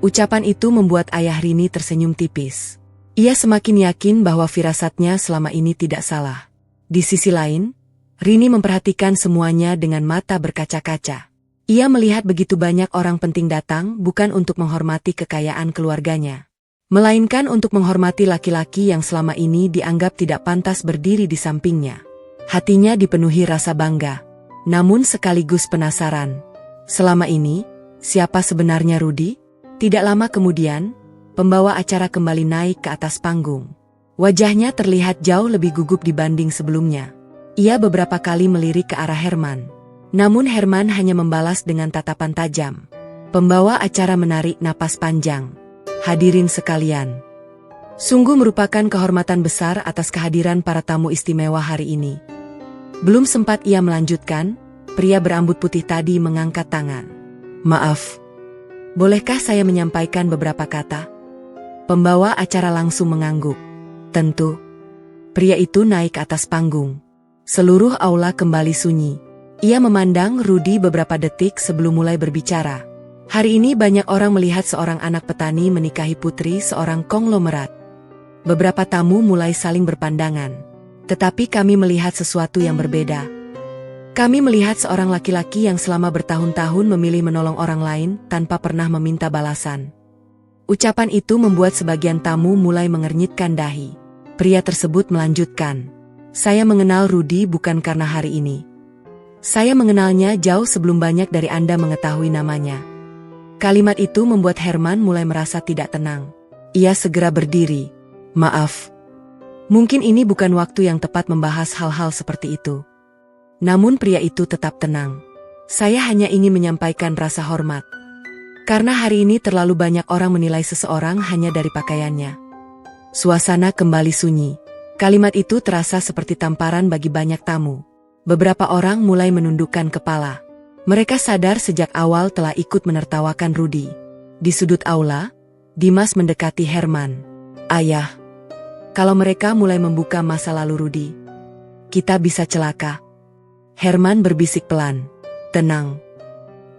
Ucapan itu membuat ayah Rini tersenyum tipis. Ia semakin yakin bahwa firasatnya selama ini tidak salah. Di sisi lain, Rini memperhatikan semuanya dengan mata berkaca-kaca. Ia melihat begitu banyak orang penting datang bukan untuk menghormati kekayaan keluarganya, melainkan untuk menghormati laki-laki yang selama ini dianggap tidak pantas berdiri di sampingnya. Hatinya dipenuhi rasa bangga, namun sekaligus penasaran. Selama ini, siapa sebenarnya Rudy? Tidak lama kemudian, pembawa acara kembali naik ke atas panggung. Wajahnya terlihat jauh lebih gugup dibanding sebelumnya. Ia beberapa kali melirik ke arah Herman. Namun Herman hanya membalas dengan tatapan tajam. Pembawa acara menarik napas panjang. "Hadirin sekalian, sungguh merupakan kehormatan besar atas kehadiran para tamu istimewa hari ini." Belum sempat ia melanjutkan, pria berambut putih tadi mengangkat tangan. "Maaf, bolehkah saya menyampaikan beberapa kata?" Pembawa acara langsung mengangguk. "Tentu." Pria itu naik ke atas panggung. Seluruh aula kembali sunyi. Ia memandang Rudy beberapa detik sebelum mulai berbicara. Hari ini banyak orang melihat seorang anak petani menikahi putri seorang konglomerat. Beberapa tamu mulai saling berpandangan. Tetapi kami melihat sesuatu yang berbeda. Kami melihat seorang laki-laki yang selama bertahun-tahun memilih menolong orang lain tanpa pernah meminta balasan. Ucapan itu membuat sebagian tamu mulai mengernyitkan dahi. Pria tersebut melanjutkan. "Saya mengenal Rudy bukan karena hari ini. Saya mengenalnya jauh sebelum banyak dari Anda mengetahui namanya." Kalimat itu membuat Herman mulai merasa tidak tenang. Ia segera berdiri. "Maaf. Mungkin ini bukan waktu yang tepat membahas hal-hal seperti itu." Namun pria itu tetap tenang. "Saya hanya ingin menyampaikan rasa hormat. Karena hari ini terlalu banyak orang menilai seseorang hanya dari pakaiannya. Suasana kembali sunyi. Kalimat itu terasa seperti tamparan bagi banyak tamu. Beberapa orang mulai menundukkan kepala. Mereka sadar sejak awal telah ikut menertawakan Rudy. Di sudut aula, Dimas mendekati Herman. "Ayah, kalau mereka mulai membuka masa lalu Rudy, kita bisa celaka." Herman berbisik pelan. "Tenang.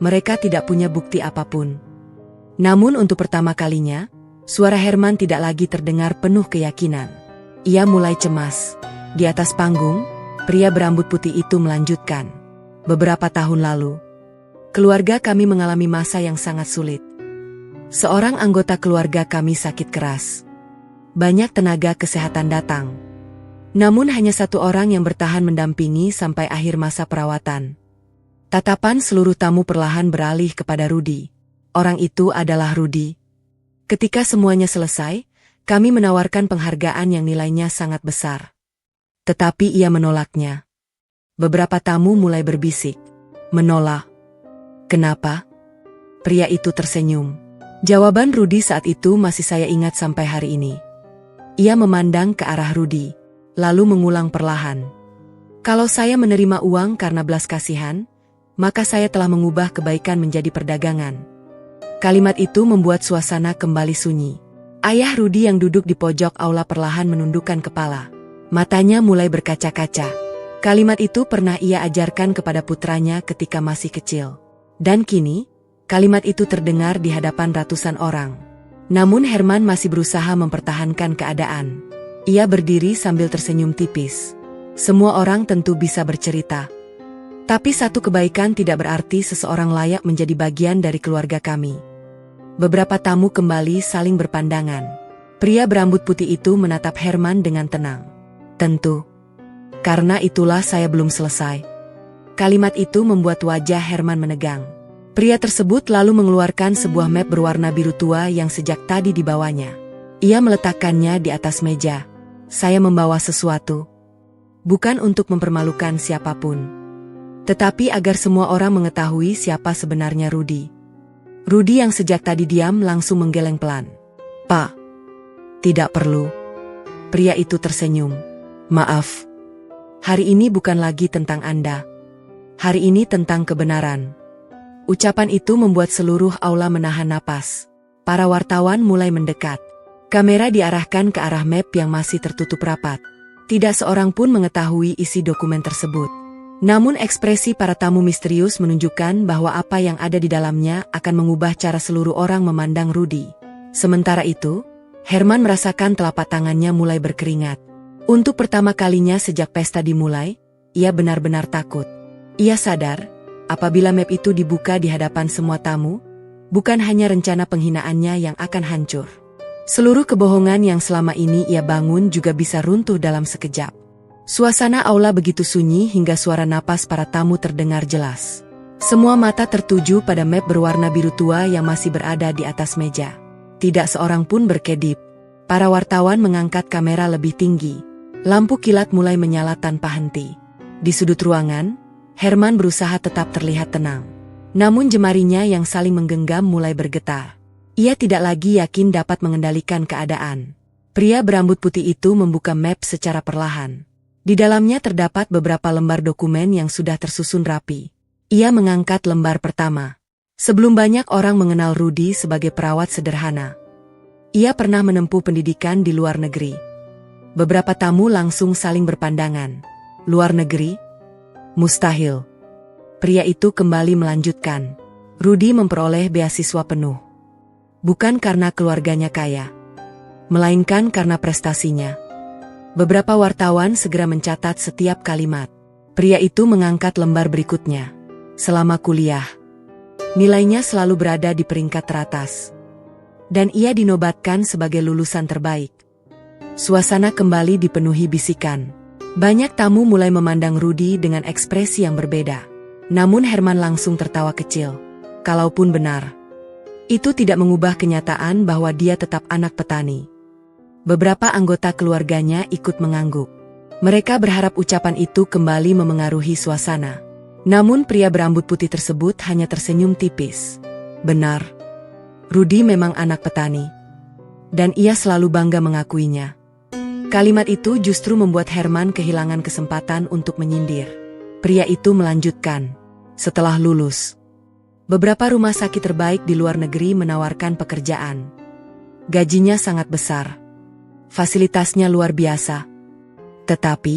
Mereka tidak punya bukti apapun." Namun untuk pertama kalinya, suara Herman tidak lagi terdengar penuh keyakinan. Ia mulai cemas. Di atas panggung, pria berambut putih itu melanjutkan. "Beberapa tahun lalu, keluarga kami mengalami masa yang sangat sulit. Seorang anggota keluarga kami sakit keras. Banyak tenaga kesehatan datang. Namun hanya satu orang yang bertahan mendampingi sampai akhir masa perawatan." Tatapan seluruh tamu perlahan beralih kepada Rudy. Orang itu adalah Rudy. Ketika semuanya selesai, kami menawarkan penghargaan yang nilainya sangat besar. Tetapi ia menolaknya. Beberapa tamu mulai berbisik. "Menolak? Kenapa?" Pria itu tersenyum. Jawaban Rudy saat itu masih saya ingat sampai hari ini. Ia memandang ke arah Rudy, lalu mengulang perlahan. "Kalau saya menerima uang karena belas kasihan, maka saya telah mengubah kebaikan menjadi perdagangan." Kalimat itu membuat suasana kembali sunyi. Ayah Rudy yang duduk di pojok aula perlahan menundukkan kepala. Matanya mulai berkaca-kaca. Kalimat itu pernah ia ajarkan kepada putranya ketika masih kecil. Dan kini, kalimat itu terdengar di hadapan ratusan orang. Namun Herman masih berusaha mempertahankan keadaan. Ia berdiri sambil tersenyum tipis. "Semua orang tentu bisa bercerita. Tapi satu kebaikan tidak berarti seseorang layak menjadi bagian dari keluarga kami." Beberapa tamu kembali saling berpandangan. Pria berambut putih itu menatap Herman dengan tenang. "Tentu. Karena itulah saya belum selesai." Kalimat itu membuat wajah Herman menegang. Pria tersebut lalu mengeluarkan sebuah map berwarna biru tua yang sejak tadi dibawanya. Ia meletakkannya di atas meja. "Saya membawa sesuatu. Bukan untuk mempermalukan siapapun, tetapi agar semua orang mengetahui siapa sebenarnya Rudy." Rudy yang sejak tadi diam langsung menggeleng pelan. "Pak, tidak perlu." Pria itu tersenyum. "Maaf. Hari ini bukan lagi tentang Anda. Hari ini tentang kebenaran." Ucapan itu membuat seluruh aula menahan napas. Para wartawan mulai mendekat. Kamera diarahkan ke arah map yang masih tertutup rapat. Tidak seorang pun mengetahui isi dokumen tersebut. Namun ekspresi para tamu misterius menunjukkan bahwa apa yang ada di dalamnya akan mengubah cara seluruh orang memandang Rudy. Sementara itu, Herman merasakan telapak tangannya mulai berkeringat. Untuk pertama kalinya sejak pesta dimulai, ia benar-benar takut. Ia sadar, apabila map itu dibuka di hadapan semua tamu, bukan hanya rencana penghinaannya yang akan hancur. Seluruh kebohongan yang selama ini ia bangun juga bisa runtuh dalam sekejap. Suasana aula begitu sunyi hingga suara napas para tamu terdengar jelas. Semua mata tertuju pada map berwarna biru tua yang masih berada di atas meja. Tidak seorang pun berkedip. Para wartawan mengangkat kamera lebih tinggi. Lampu kilat mulai menyala tanpa henti. Di sudut ruangan, Herman berusaha tetap terlihat tenang. Namun jemarinya yang saling menggenggam mulai bergetar. Ia tidak lagi yakin dapat mengendalikan keadaan. Pria berambut putih itu membuka map secara perlahan. Di dalamnya terdapat beberapa lembar dokumen yang sudah tersusun rapi. Ia mengangkat lembar pertama. Sebelum banyak orang mengenal Rudy sebagai perawat sederhana, ia pernah menempuh pendidikan di luar negeri. Beberapa tamu langsung saling berpandangan. "Luar negeri? Mustahil." Pria itu kembali melanjutkan. "Rudy memperoleh beasiswa penuh. Bukan karena keluarganya kaya, melainkan karena prestasinya." Beberapa wartawan segera mencatat setiap kalimat. Pria itu mengangkat lembar berikutnya. "Selama kuliah, nilainya selalu berada di peringkat teratas. Dan ia dinobatkan sebagai lulusan terbaik." Suasana kembali dipenuhi bisikan. Banyak tamu mulai memandang Rudy dengan ekspresi yang berbeda. Namun Herman langsung tertawa kecil. Kalaupun benar, itu tidak mengubah kenyataan bahwa dia tetap anak petani. Beberapa anggota keluarganya ikut mengangguk. Mereka berharap ucapan itu kembali memengaruhi suasana. Namun pria berambut putih tersebut hanya tersenyum tipis. "Benar. Rudi memang anak petani. Dan ia selalu bangga mengakuinya. Kalimat itu justru membuat Herman kehilangan kesempatan untuk menyindir. Pria itu melanjutkan. Setelah lulus, beberapa rumah sakit terbaik di luar negeri menawarkan pekerjaan. Gajinya sangat besar. Fasilitasnya luar biasa. Tetapi,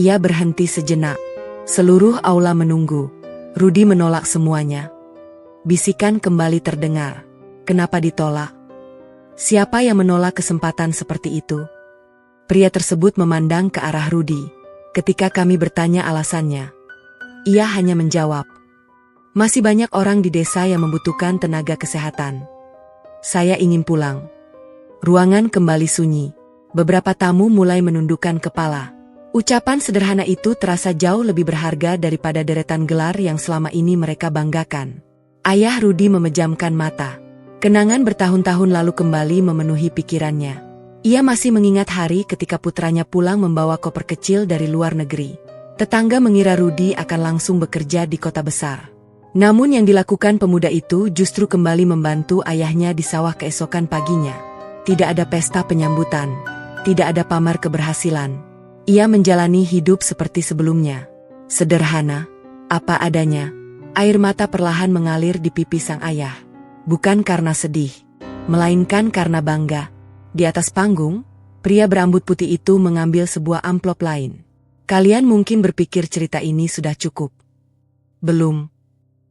ia berhenti sejenak. Seluruh aula menunggu. Rudi menolak semuanya. Bisikan kembali terdengar. Kenapa ditolak? Siapa yang menolak kesempatan seperti itu? Pria tersebut memandang ke arah Rudi. Ketika kami bertanya alasannya, ia hanya menjawab, masih banyak orang di desa yang membutuhkan tenaga kesehatan. Saya ingin pulang. Ruangan kembali sunyi. Beberapa tamu mulai menundukkan kepala. Ucapan sederhana itu terasa jauh lebih berharga daripada deretan gelar yang selama ini mereka banggakan. Ayah Rudi memejamkan mata. Kenangan bertahun-tahun lalu kembali memenuhi pikirannya. Ia masih mengingat hari ketika putranya pulang membawa koper kecil dari luar negeri. Tetangga mengira Rudi akan langsung bekerja di kota besar. Namun yang dilakukan pemuda itu justru kembali membantu ayahnya di sawah keesokan paginya. Tidak ada pesta penyambutan. Tidak ada pamer keberhasilan. Ia menjalani hidup seperti sebelumnya. Sederhana, apa adanya. Air mata perlahan mengalir di pipi sang ayah. Bukan karena sedih, melainkan karena bangga. Di atas panggung, pria berambut putih itu mengambil sebuah amplop lain. Kalian mungkin berpikir cerita ini sudah cukup. Belum.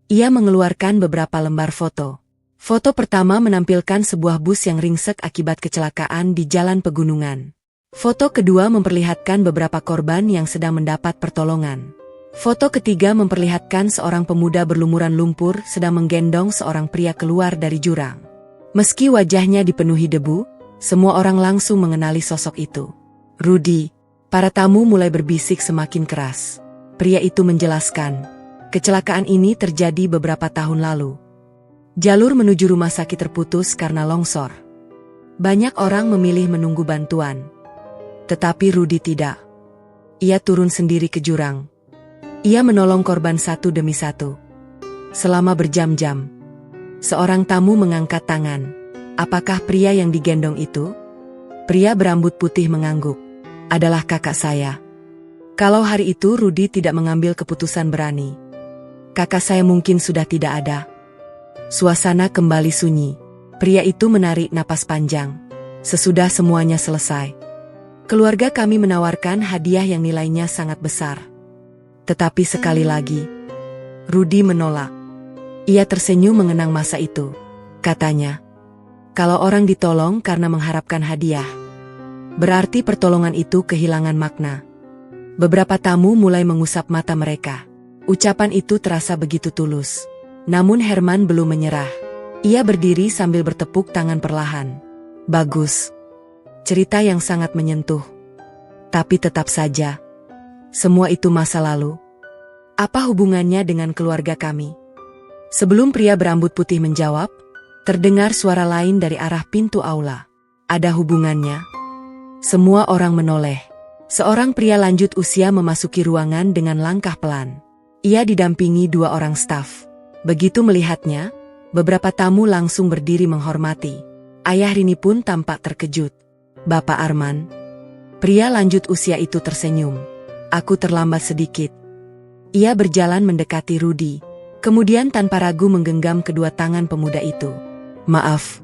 Ia mengeluarkan beberapa lembar foto. Foto pertama menampilkan sebuah bus yang ringsek akibat kecelakaan di jalan pegunungan. Foto kedua memperlihatkan beberapa korban yang sedang mendapat pertolongan. Foto ketiga memperlihatkan seorang pemuda berlumuran lumpur sedang menggendong seorang pria keluar dari jurang. Meski wajahnya dipenuhi debu, semua orang langsung mengenali sosok itu. Rudi. Para tamu mulai berbisik semakin keras. Pria itu menjelaskan, kecelakaan ini terjadi beberapa tahun lalu. Jalur menuju rumah sakit terputus karena longsor. Banyak orang memilih menunggu bantuan. Tetapi Rudi tidak. Ia turun sendiri ke jurang. Ia menolong korban satu demi satu. Selama berjam-jam, seorang tamu mengangkat tangan. Apakah pria yang digendong itu? Pria berambut putih mengangguk. Adalah kakak saya. Kalau hari itu Rudi tidak mengambil keputusan berani, kakak saya mungkin sudah tidak ada. Suasana kembali sunyi. Pria itu menarik napas panjang. Sesudah semuanya selesai, keluarga kami menawarkan hadiah yang nilainya sangat besar. Tetapi sekali lagi, Rudi menolak. Ia tersenyum mengenang masa itu. Katanya, kalau orang ditolong karena mengharapkan hadiah, berarti pertolongan itu kehilangan makna. Beberapa tamu mulai mengusap mata mereka. Ucapan itu terasa begitu tulus. Namun Herman belum menyerah. Ia berdiri sambil bertepuk tangan perlahan. Bagus. Cerita yang sangat menyentuh. Tapi tetap saja, semua itu masa lalu. Apa hubungannya dengan keluarga kami? Sebelum pria berambut putih menjawab, terdengar suara lain dari arah pintu aula. Ada hubungannya? Semua orang menoleh. Seorang pria lanjut usia memasuki ruangan dengan langkah pelan. Ia didampingi dua orang staf. Begitu melihatnya, beberapa tamu langsung berdiri menghormati. Ayah Rini pun tampak terkejut. Bapak Arman. Pria lanjut usia itu tersenyum. Aku terlambat sedikit. Ia berjalan mendekati Rudi. Kemudian tanpa ragu menggenggam kedua tangan pemuda itu. Maaf.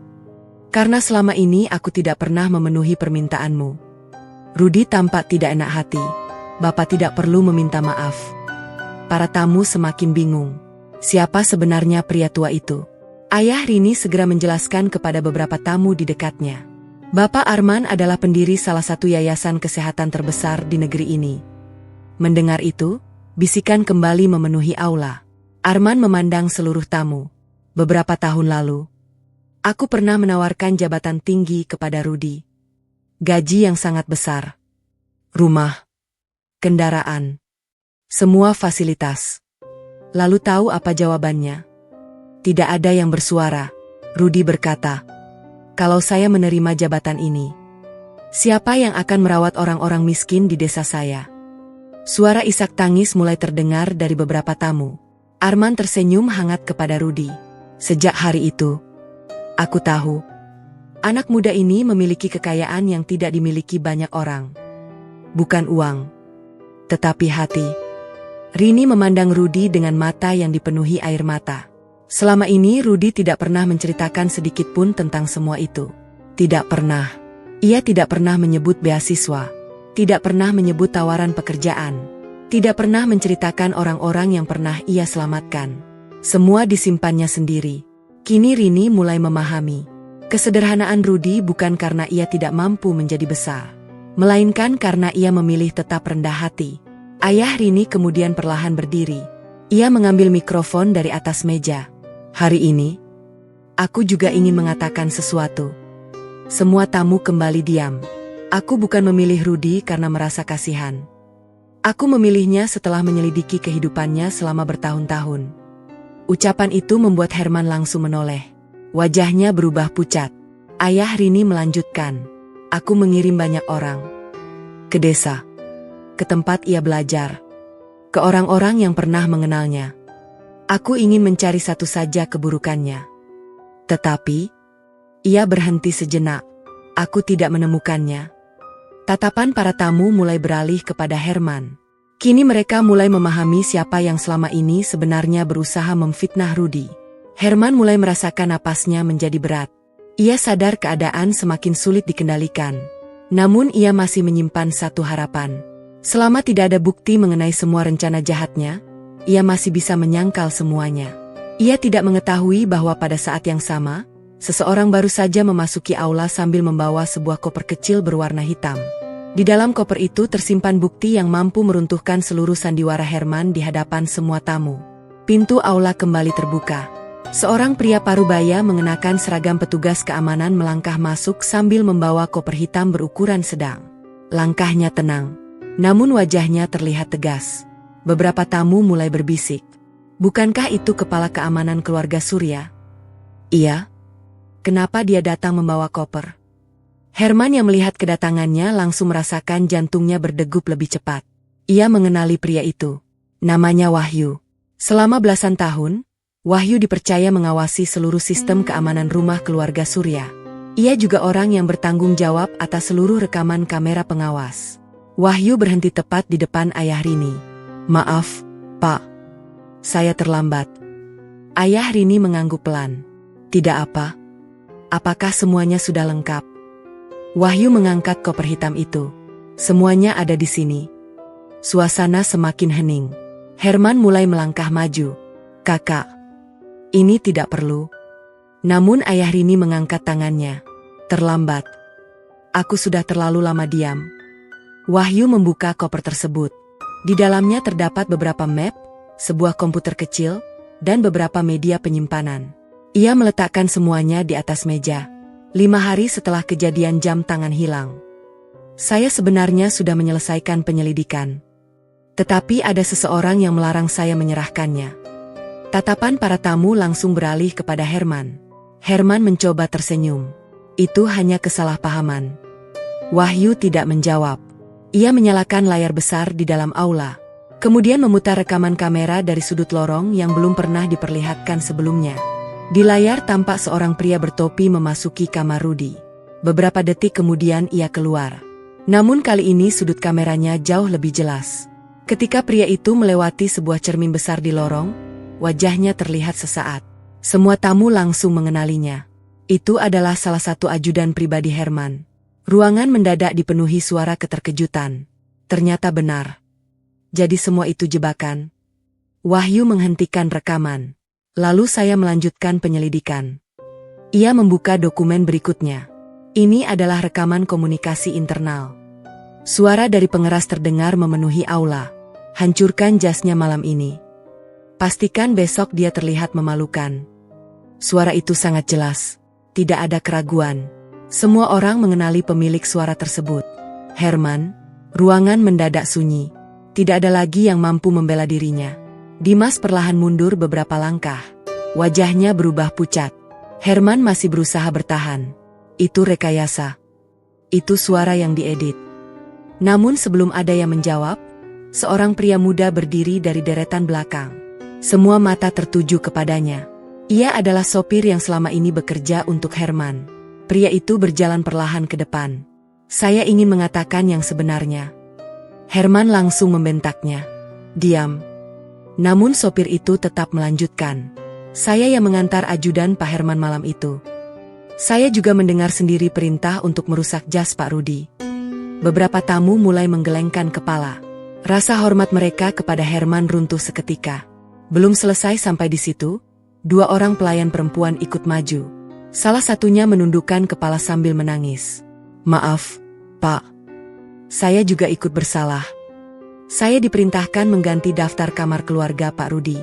Karena selama ini aku tidak pernah memenuhi permintaanmu. Rudi tampak tidak enak hati. Bapak tidak perlu meminta maaf. Para tamu semakin bingung. Siapa sebenarnya pria tua itu? Ayah Rini segera menjelaskan kepada beberapa tamu di dekatnya. Bapak Arman adalah pendiri salah satu yayasan kesehatan terbesar di negeri ini. Mendengar itu, bisikan kembali memenuhi aula. Arman memandang seluruh tamu. Beberapa tahun lalu, aku pernah menawarkan jabatan tinggi kepada Rudi. Gaji yang sangat besar. Rumah. Kendaraan. Semua fasilitas. Lalu tahu apa jawabannya? Tidak ada yang bersuara. Rudi berkata, kalau saya menerima jabatan ini, siapa yang akan merawat orang-orang miskin di desa saya? Suara isak tangis mulai terdengar dari beberapa tamu. Arman tersenyum hangat kepada Rudi. Sejak hari itu, Aku tahu. Anak muda ini memiliki kekayaan yang tidak dimiliki banyak orang. Bukan uang, tetapi hati. Rini memandang Rudy dengan mata yang dipenuhi air mata. Selama ini Rudy tidak pernah menceritakan sedikit pun tentang semua itu. Tidak pernah. Ia tidak pernah menyebut beasiswa. Tidak pernah menyebut tawaran pekerjaan. Tidak pernah menceritakan orang-orang yang pernah ia selamatkan. Semua disimpannya sendiri. Kini Rini mulai memahami. Kesederhanaan Rudy bukan karena ia tidak mampu menjadi besar, melainkan karena ia memilih tetap rendah hati. Ayah Rini kemudian perlahan berdiri. Ia mengambil mikrofon dari atas meja. Hari ini, aku juga ingin mengatakan sesuatu. Semua tamu kembali diam. Aku bukan memilih Rudy karena merasa kasihan. Aku memilihnya setelah menyelidiki kehidupannya selama bertahun-tahun. Ucapan itu membuat Herman langsung menoleh. Wajahnya berubah pucat. Ayah Rini melanjutkan. Aku mengirim banyak orang ke desa, ke tempat ia belajar, ke orang-orang yang pernah mengenalnya. Aku ingin mencari satu saja keburukannya. Tetapi, ia berhenti sejenak. Aku tidak menemukannya. Tatapan para tamu mulai beralih kepada Herman. Kini mereka mulai memahami siapa yang selama ini sebenarnya berusaha memfitnah Rudy. Herman mulai merasakan napasnya menjadi berat. Ia sadar keadaan semakin sulit dikendalikan. Namun ia masih menyimpan satu harapan. Selama tidak ada bukti mengenai semua rencana jahatnya, ia masih bisa menyangkal semuanya. Ia tidak mengetahui bahwa pada saat yang sama, seseorang baru saja memasuki aula sambil membawa sebuah koper kecil berwarna hitam. Di dalam koper itu tersimpan bukti yang mampu meruntuhkan seluruh sandiwara Herman di hadapan semua tamu. Pintu aula kembali terbuka. Seorang pria parubaya mengenakan seragam petugas keamanan melangkah masuk sambil membawa koper hitam berukuran sedang. Langkahnya tenang, namun wajahnya terlihat tegas. Beberapa tamu mulai berbisik. Bukankah itu kepala keamanan keluarga Surya? Iya. Kenapa dia datang membawa koper? Herman yang melihat kedatangannya langsung merasakan jantungnya berdegup lebih cepat. Ia mengenali pria itu. Namanya Wahyu. Selama belasan tahun, Wahyu dipercaya mengawasi seluruh sistem keamanan rumah keluarga Surya. Ia juga orang yang bertanggung jawab atas seluruh rekaman kamera pengawas. Wahyu berhenti tepat di depan ayah Rini. Maaf, Pak. Saya terlambat. Ayah Rini mengangguk pelan. Tidak apa. Apakah semuanya sudah lengkap? Wahyu mengangkat koper hitam itu. Semuanya ada di sini. Suasana semakin hening. Herman mulai melangkah maju. Kakak. Ini tidak perlu. Namun ayah Rini mengangkat tangannya. Terlambat. Aku sudah terlalu lama diam. Wahyu membuka koper tersebut. Di dalamnya terdapat beberapa map, sebuah komputer kecil, dan beberapa media penyimpanan. Ia meletakkan semuanya di atas meja. 5 hari setelah kejadian jam tangan hilang. Saya sebenarnya sudah menyelesaikan penyelidikan. Tetapi ada seseorang yang melarang saya menyerahkannya. Tatapan para tamu langsung beralih kepada Herman. Herman mencoba tersenyum. Itu hanya kesalahpahaman. Wahyu tidak menjawab. Ia menyalakan layar besar di dalam aula. Kemudian memutar rekaman kamera dari sudut lorong yang belum pernah diperlihatkan sebelumnya. Di layar tampak seorang pria bertopi memasuki kamar Rudy. Beberapa detik kemudian ia keluar. Namun kali ini sudut kameranya jauh lebih jelas. Ketika pria itu melewati sebuah cermin besar di lorong, wajahnya terlihat sesaat. Semua tamu langsung mengenalinya. Itu adalah salah satu ajudan pribadi Herman. Ruangan mendadak dipenuhi suara keterkejutan. Ternyata benar. Jadi semua itu jebakan. Wahyu menghentikan rekaman. Lalu saya melanjutkan penyelidikan. Ia membuka dokumen berikutnya. Ini adalah rekaman komunikasi internal. Suara dari pengeras terdengar memenuhi aula. Hancurkan jasnya malam ini. Pastikan besok dia terlihat memalukan. Suara itu sangat jelas. Tidak ada keraguan. Semua orang mengenali pemilik suara tersebut. Herman. Ruangan mendadak sunyi. Tidak ada lagi yang mampu membela dirinya. Dimas perlahan mundur beberapa langkah. Wajahnya berubah pucat. Herman masih berusaha bertahan. Itu rekayasa. Itu suara yang diedit. Namun sebelum ada yang menjawab, seorang pria muda berdiri dari deretan belakang. Semua mata tertuju kepadanya. Ia adalah sopir yang selama ini bekerja untuk Herman. Pria itu berjalan perlahan ke depan. Saya ingin mengatakan yang sebenarnya. Herman langsung membentaknya. Diam. Namun sopir itu tetap melanjutkan. Saya yang mengantar ajudan Pak Herman malam itu. Saya juga mendengar sendiri perintah untuk merusak jas Pak Rudi. Beberapa tamu mulai menggelengkan kepala. Rasa hormat mereka kepada Herman runtuh seketika. Belum selesai sampai di situ, 2 orang pelayan perempuan ikut maju. Salah satunya menundukkan kepala sambil menangis. Maaf, Pak. Saya juga ikut bersalah. Saya diperintahkan mengganti daftar kamar keluarga Pak Rudi.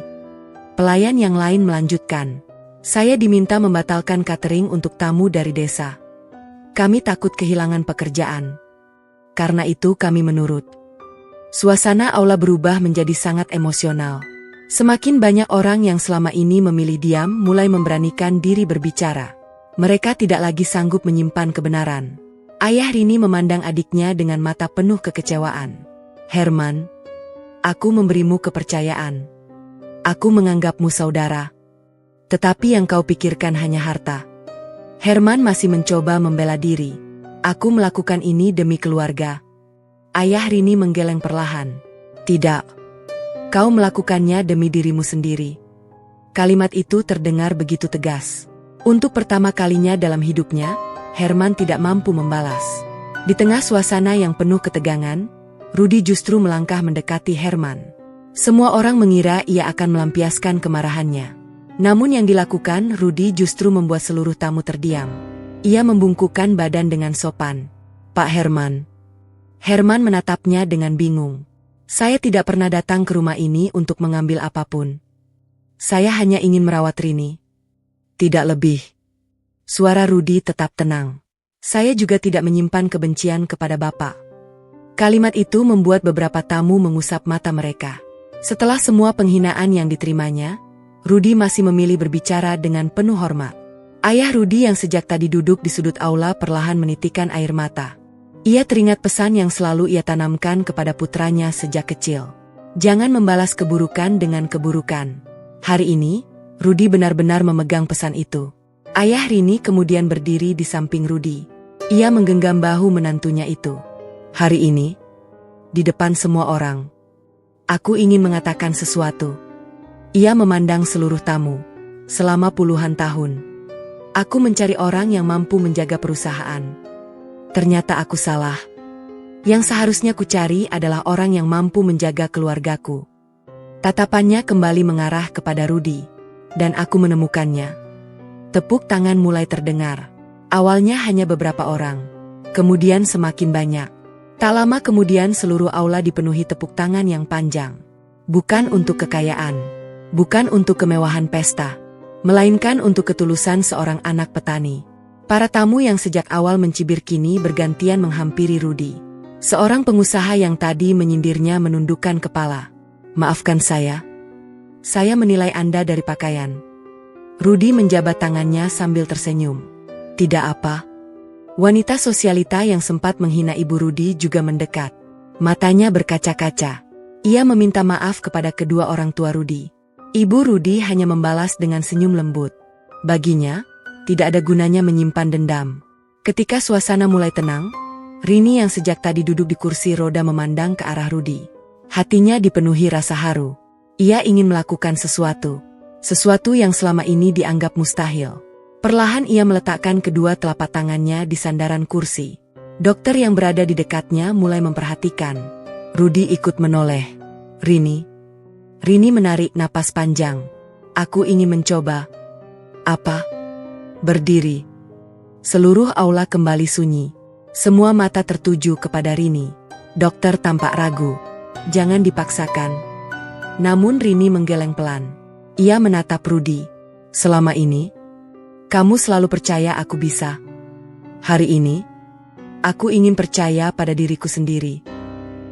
Pelayan yang lain melanjutkan. Saya diminta membatalkan catering untuk tamu dari desa. Kami takut kehilangan pekerjaan. Karena itu kami menurut. Suasana aula berubah menjadi sangat emosional. Semakin banyak orang yang selama ini memilih diam mulai memberanikan diri berbicara. Mereka tidak lagi sanggup menyimpan kebenaran. Ayah Rini memandang adiknya dengan mata penuh kekecewaan. Herman, aku memberimu kepercayaan. Aku menganggapmu saudara. Tetapi yang kau pikirkan hanya harta. Herman masih mencoba membela diri. Aku melakukan ini demi keluarga. Ayah Rini menggeleng perlahan. Tidak. Kau melakukannya demi dirimu sendiri. Kalimat itu terdengar begitu tegas. Untuk pertama kalinya dalam hidupnya, Herman tidak mampu membalas. Di tengah suasana yang penuh ketegangan, Rudi justru melangkah mendekati Herman. Semua orang mengira ia akan melampiaskan kemarahannya. Namun yang dilakukan Rudi justru membuat seluruh tamu terdiam. Ia membungkukkan badan dengan sopan. Pak Herman. Herman menatapnya dengan bingung. Saya tidak pernah datang ke rumah ini untuk mengambil apapun. Saya hanya ingin merawat Rini. Tidak lebih. Suara Rudi tetap tenang. Saya juga tidak menyimpan kebencian kepada Bapak. Kalimat itu membuat beberapa tamu mengusap mata mereka. Setelah semua penghinaan yang diterimanya, Rudi masih memilih berbicara dengan penuh hormat. Ayah Rudi yang sejak tadi duduk di sudut aula perlahan menitikkan air mata. Ia teringat pesan yang selalu ia tanamkan kepada putranya sejak kecil. Jangan membalas keburukan dengan keburukan. Hari ini, Rudi benar-benar memegang pesan itu. Ayah Rini kemudian berdiri di samping Rudi. Ia menggenggam bahu menantunya itu. Hari ini, di depan semua orang, aku ingin mengatakan sesuatu. Ia memandang seluruh tamu. Selama puluhan tahun, aku mencari orang yang mampu menjaga perusahaan. Ternyata aku salah. Yang seharusnya kucari adalah orang yang mampu menjaga keluargaku. Tatapannya kembali mengarah kepada Rudi. Dan aku menemukannya. Tepuk tangan mulai terdengar. Awalnya hanya beberapa orang. Kemudian semakin banyak. Tak lama kemudian seluruh aula dipenuhi tepuk tangan yang panjang. Bukan untuk kekayaan, bukan untuk kemewahan pesta, melainkan untuk ketulusan seorang anak petani. Para tamu yang sejak awal mencibir kini bergantian menghampiri Rudi. Seorang pengusaha yang tadi menyindirnya menundukkan kepala. Maafkan saya menilai Anda dari pakaian. Rudi menjabat tangannya sambil tersenyum. Tidak apa. Wanita sosialita yang sempat menghina Ibu Rudi juga mendekat. Matanya berkaca-kaca. Ia meminta maaf kepada kedua orang tua Rudi. Ibu Rudi hanya membalas dengan senyum lembut. Baginya, tidak ada gunanya menyimpan dendam. Ketika suasana mulai tenang, Rini yang sejak tadi duduk di kursi roda memandang ke arah Rudi. Hatinya dipenuhi rasa haru. Ia ingin melakukan sesuatu. Sesuatu yang selama ini dianggap mustahil. Perlahan ia meletakkan kedua telapak tangannya di sandaran kursi. Dokter yang berada di dekatnya mulai memperhatikan. Rudi ikut menoleh. Rini menarik napas panjang. Aku ingin mencoba. Apa? Berdiri. Seluruh aula kembali sunyi. Semua mata tertuju kepada Rini. Dokter tampak ragu. Jangan dipaksakan. Namun Rini menggeleng pelan. Ia menatap Rudi. Selama ini, kamu selalu percaya aku bisa. Hari ini, aku ingin percaya pada diriku sendiri.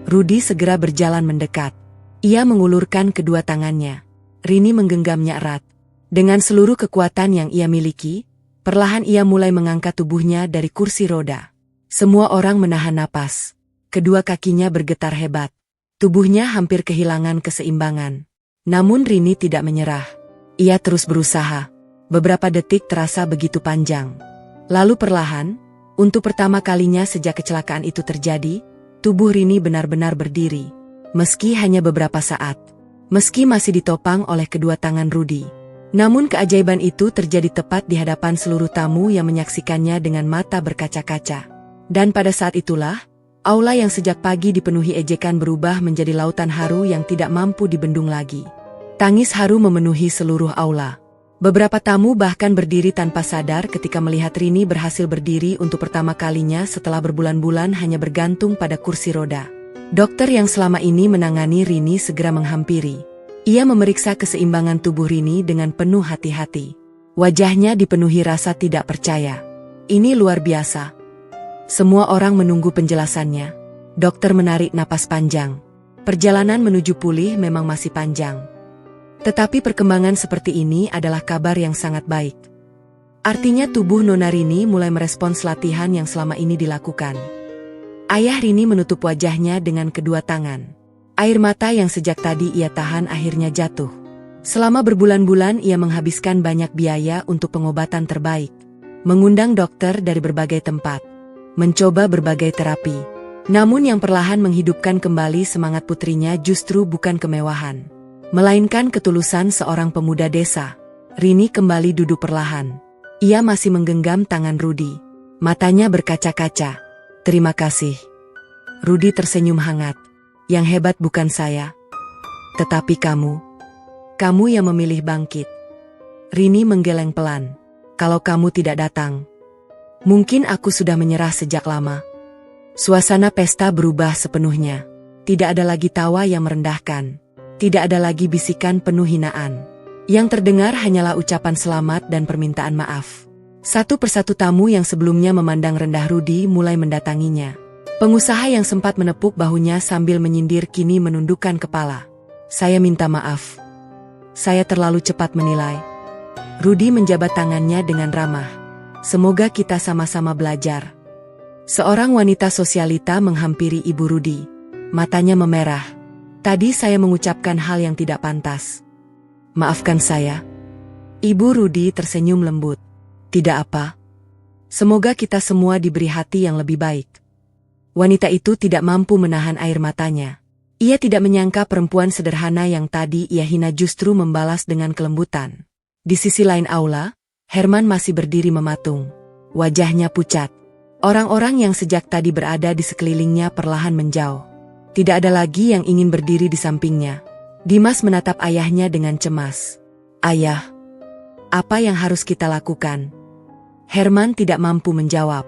Rudi segera berjalan mendekat. Ia mengulurkan kedua tangannya. Rini menggenggamnya erat. Dengan seluruh kekuatan yang ia miliki, perlahan ia mulai mengangkat tubuhnya dari kursi roda. Semua orang menahan napas. Kedua kakinya bergetar hebat. Tubuhnya hampir kehilangan keseimbangan. Namun Rini tidak menyerah. Ia terus berusaha. Beberapa detik terasa begitu panjang. Lalu perlahan, untuk pertama kalinya sejak kecelakaan itu terjadi, tubuh Rini benar-benar berdiri. Meski hanya beberapa saat. Meski masih ditopang oleh kedua tangan Rudy. Namun keajaiban itu terjadi tepat di hadapan seluruh tamu yang menyaksikannya dengan mata berkaca-kaca. Dan pada saat itulah, aula yang sejak pagi dipenuhi ejekan berubah menjadi lautan haru yang tidak mampu dibendung lagi. Tangis haru memenuhi seluruh aula. Beberapa tamu bahkan berdiri tanpa sadar ketika melihat Rini berhasil berdiri untuk pertama kalinya setelah berbulan-bulan hanya bergantung pada kursi roda. Dokter yang selama ini menangani Rini segera menghampiri. Ia memeriksa keseimbangan tubuh Rini dengan penuh hati-hati. Wajahnya dipenuhi rasa tidak percaya. Ini luar biasa. Semua orang menunggu penjelasannya. Dokter menarik napas panjang. Perjalanan menuju pulih memang masih panjang. Tetapi perkembangan seperti ini adalah kabar yang sangat baik. Artinya tubuh Nona Rini mulai merespons latihan yang selama ini dilakukan. Ayah Rini menutup wajahnya dengan kedua tangan. Air mata yang sejak tadi ia tahan akhirnya jatuh. Selama berbulan-bulan ia menghabiskan banyak biaya untuk pengobatan terbaik. Mengundang dokter dari berbagai tempat. Mencoba berbagai terapi. Namun yang perlahan menghidupkan kembali semangat putrinya justru bukan kemewahan. Melainkan ketulusan seorang pemuda desa. Rini kembali duduk perlahan. Ia masih menggenggam tangan Rudy. Matanya berkaca-kaca. Terima kasih. Rudy tersenyum hangat. Yang hebat bukan saya, tetapi kamu. Kamu yang memilih bangkit. Rini menggeleng pelan. Kalau kamu tidak datang, mungkin aku sudah menyerah sejak lama. Suasana pesta berubah sepenuhnya. Tidak ada lagi tawa yang merendahkan. Tidak ada lagi bisikan penuh hinaan. Yang terdengar hanyalah ucapan selamat dan permintaan maaf. Satu persatu tamu yang sebelumnya memandang rendah Rudy mulai mendatanginya. Pengusaha yang sempat menepuk bahunya sambil menyindir kini menundukkan kepala. Saya minta maaf. Saya terlalu cepat menilai. Rudy menjabat tangannya dengan ramah. Semoga kita sama-sama belajar. Seorang wanita sosialita menghampiri Ibu Rudy. Matanya memerah. Tadi saya mengucapkan hal yang tidak pantas. Maafkan saya. Ibu Rudy tersenyum lembut. Tidak apa. Semoga kita semua diberi hati yang lebih baik. Wanita itu tidak mampu menahan air matanya. Ia tidak menyangka perempuan sederhana yang tadi ia hina justru membalas dengan kelembutan. Di sisi lain aula, Herman masih berdiri mematung. Wajahnya pucat. Orang-orang yang sejak tadi berada di sekelilingnya perlahan menjauh. Tidak ada lagi yang ingin berdiri di sampingnya. Dimas menatap ayahnya dengan cemas. Ayah, apa yang harus kita lakukan? Herman tidak mampu menjawab.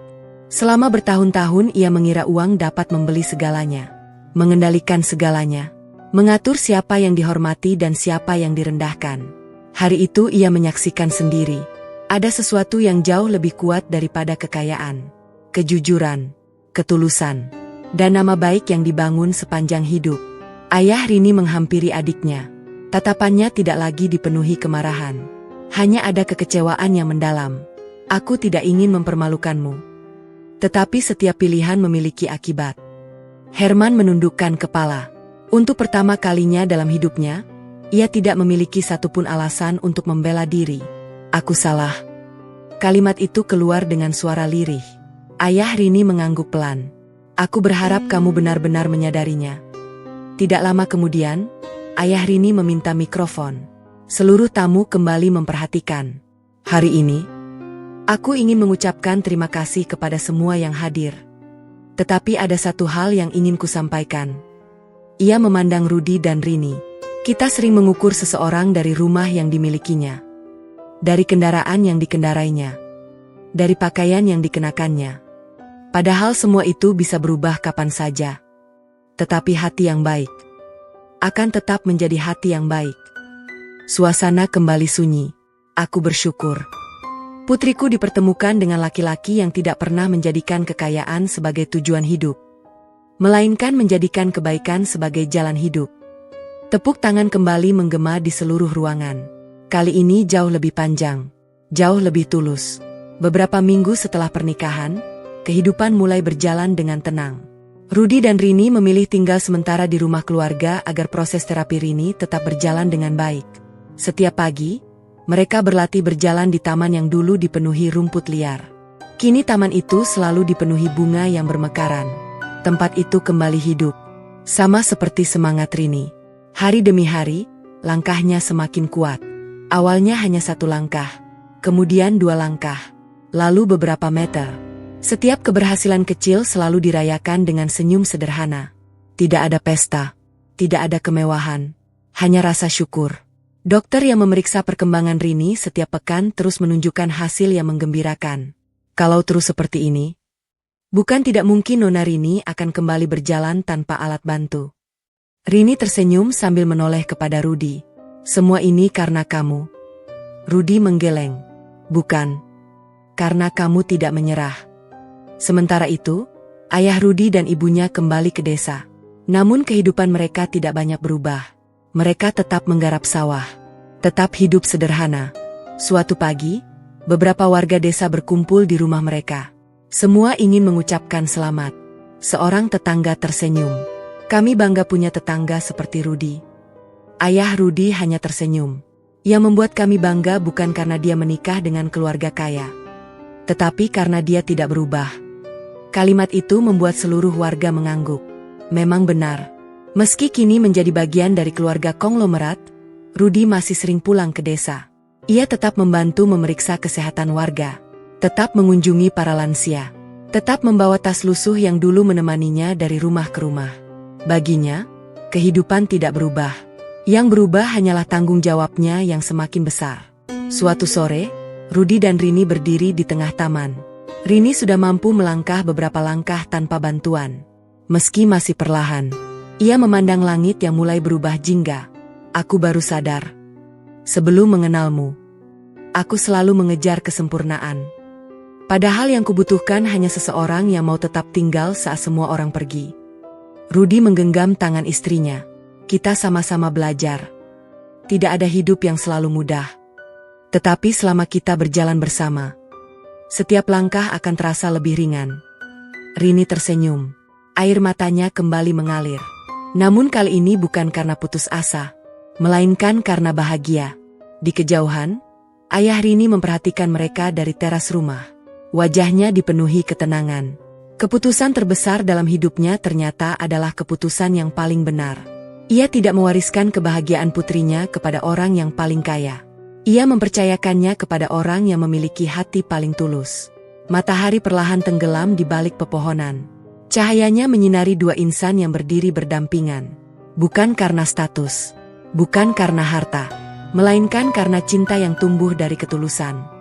Selama bertahun-tahun ia mengira uang dapat membeli segalanya. Mengendalikan segalanya. Mengatur siapa yang dihormati dan siapa yang direndahkan. Hari itu ia menyaksikan sendiri. Ada sesuatu yang jauh lebih kuat daripada kekayaan. Kejujuran. Ketulusan. Dan nama baik yang dibangun sepanjang hidup. Ayah Rini menghampiri adiknya. Tatapannya tidak lagi dipenuhi kemarahan. Hanya ada kekecewaan yang mendalam. Aku tidak ingin mempermalukanmu. Tetapi setiap pilihan memiliki akibat. Herman menundukkan kepala. Untuk pertama kalinya dalam hidupnya, ia tidak memiliki satupun alasan untuk membela diri. Aku salah. Kalimat itu keluar dengan suara lirih. Ayah Rini mengangguk pelan. Aku berharap kamu benar-benar menyadarinya. Tidak lama kemudian, Ayah Rini meminta mikrofon. Seluruh tamu kembali memperhatikan. Hari ini, aku ingin mengucapkan terima kasih kepada semua yang hadir. Tetapi ada satu hal yang ingin kusampaikan. Ia memandang Rudy dan Rini. Kita sering mengukur seseorang dari rumah yang dimilikinya. Dari kendaraan yang dikendarainya. Dari pakaian yang dikenakannya. Padahal semua itu bisa berubah kapan saja. Tetapi hati yang baik akan tetap menjadi hati yang baik. Suasana kembali sunyi. Aku bersyukur. Putriku dipertemukan dengan laki-laki yang tidak pernah menjadikan kekayaan sebagai tujuan hidup. Melainkan menjadikan kebaikan sebagai jalan hidup. Tepuk tangan kembali menggema di seluruh ruangan. Kali ini jauh lebih panjang. Jauh lebih tulus. Beberapa minggu setelah pernikahan, kehidupan mulai berjalan dengan tenang. Rudy dan Rini memilih tinggal sementara di rumah keluarga agar proses terapi Rini tetap berjalan dengan baik. Setiap pagi, Mereka berlatih berjalan di taman yang dulu dipenuhi rumput liar. Kini taman itu selalu dipenuhi bunga yang bermekaran. Tempat itu kembali hidup. Sama seperti semangat Rini. Hari demi hari, langkahnya semakin kuat. Awalnya hanya 1 langkah, kemudian 2 langkah, lalu beberapa meter. Setiap keberhasilan kecil selalu dirayakan dengan senyum sederhana. Tidak ada pesta, tidak ada kemewahan, hanya rasa syukur. Dokter yang memeriksa perkembangan Rini setiap pekan terus menunjukkan hasil yang menggembirakan. Kalau terus seperti ini, bukan tidak mungkin Nona Rini akan kembali berjalan tanpa alat bantu. Rini tersenyum sambil menoleh kepada Rudi. Semua ini karena kamu. Rudi menggeleng. Bukan. Karena kamu tidak menyerah. Sementara itu, ayah Rudi dan ibunya kembali ke desa. Namun kehidupan mereka tidak banyak berubah. Mereka tetap menggarap sawah. Tetap hidup sederhana. Suatu pagi, beberapa warga desa berkumpul di rumah mereka. Semua ingin mengucapkan selamat. Seorang tetangga tersenyum. Kami bangga punya tetangga seperti Rudi. Ayah Rudi hanya tersenyum. Yang membuat kami bangga bukan karena dia menikah dengan keluarga kaya, tetapi karena dia tidak berubah. Kalimat itu membuat seluruh warga mengangguk. Memang benar. Meski kini menjadi bagian dari keluarga konglomerat, Rudi masih sering pulang ke desa. Ia tetap membantu memeriksa kesehatan warga, tetap mengunjungi para lansia, tetap membawa tas lusuh yang dulu menemaninya dari rumah ke rumah. Baginya, kehidupan tidak berubah. Yang berubah hanyalah tanggung jawabnya yang semakin besar. Suatu sore, Rudi dan Rini berdiri di tengah taman. Rini sudah mampu melangkah beberapa langkah tanpa bantuan. Meski masih perlahan, ia memandang langit yang mulai berubah jingga. Aku baru sadar. Sebelum mengenalmu, aku selalu mengejar kesempurnaan. Padahal yang kubutuhkan hanya seseorang yang mau tetap tinggal saat semua orang pergi. Rudi menggenggam tangan istrinya. Kita sama-sama belajar. Tidak ada hidup yang selalu mudah. Tetapi selama kita berjalan bersama, setiap langkah akan terasa lebih ringan. Rini tersenyum. Air matanya kembali mengalir. Namun kali ini bukan karena putus asa, melainkan karena bahagia. Di kejauhan, ayah Rini memperhatikan mereka dari teras rumah. Wajahnya dipenuhi ketenangan. Keputusan terbesar dalam hidupnya ternyata adalah keputusan yang paling benar. Ia tidak mewariskan kebahagiaan putrinya kepada orang yang paling kaya. Ia mempercayakannya kepada orang yang memiliki hati paling tulus. Matahari perlahan tenggelam di balik pepohonan. Cahayanya menyinari 2 insan yang berdiri berdampingan. Bukan karena status, bukan karena harta, melainkan karena cinta yang tumbuh dari ketulusan.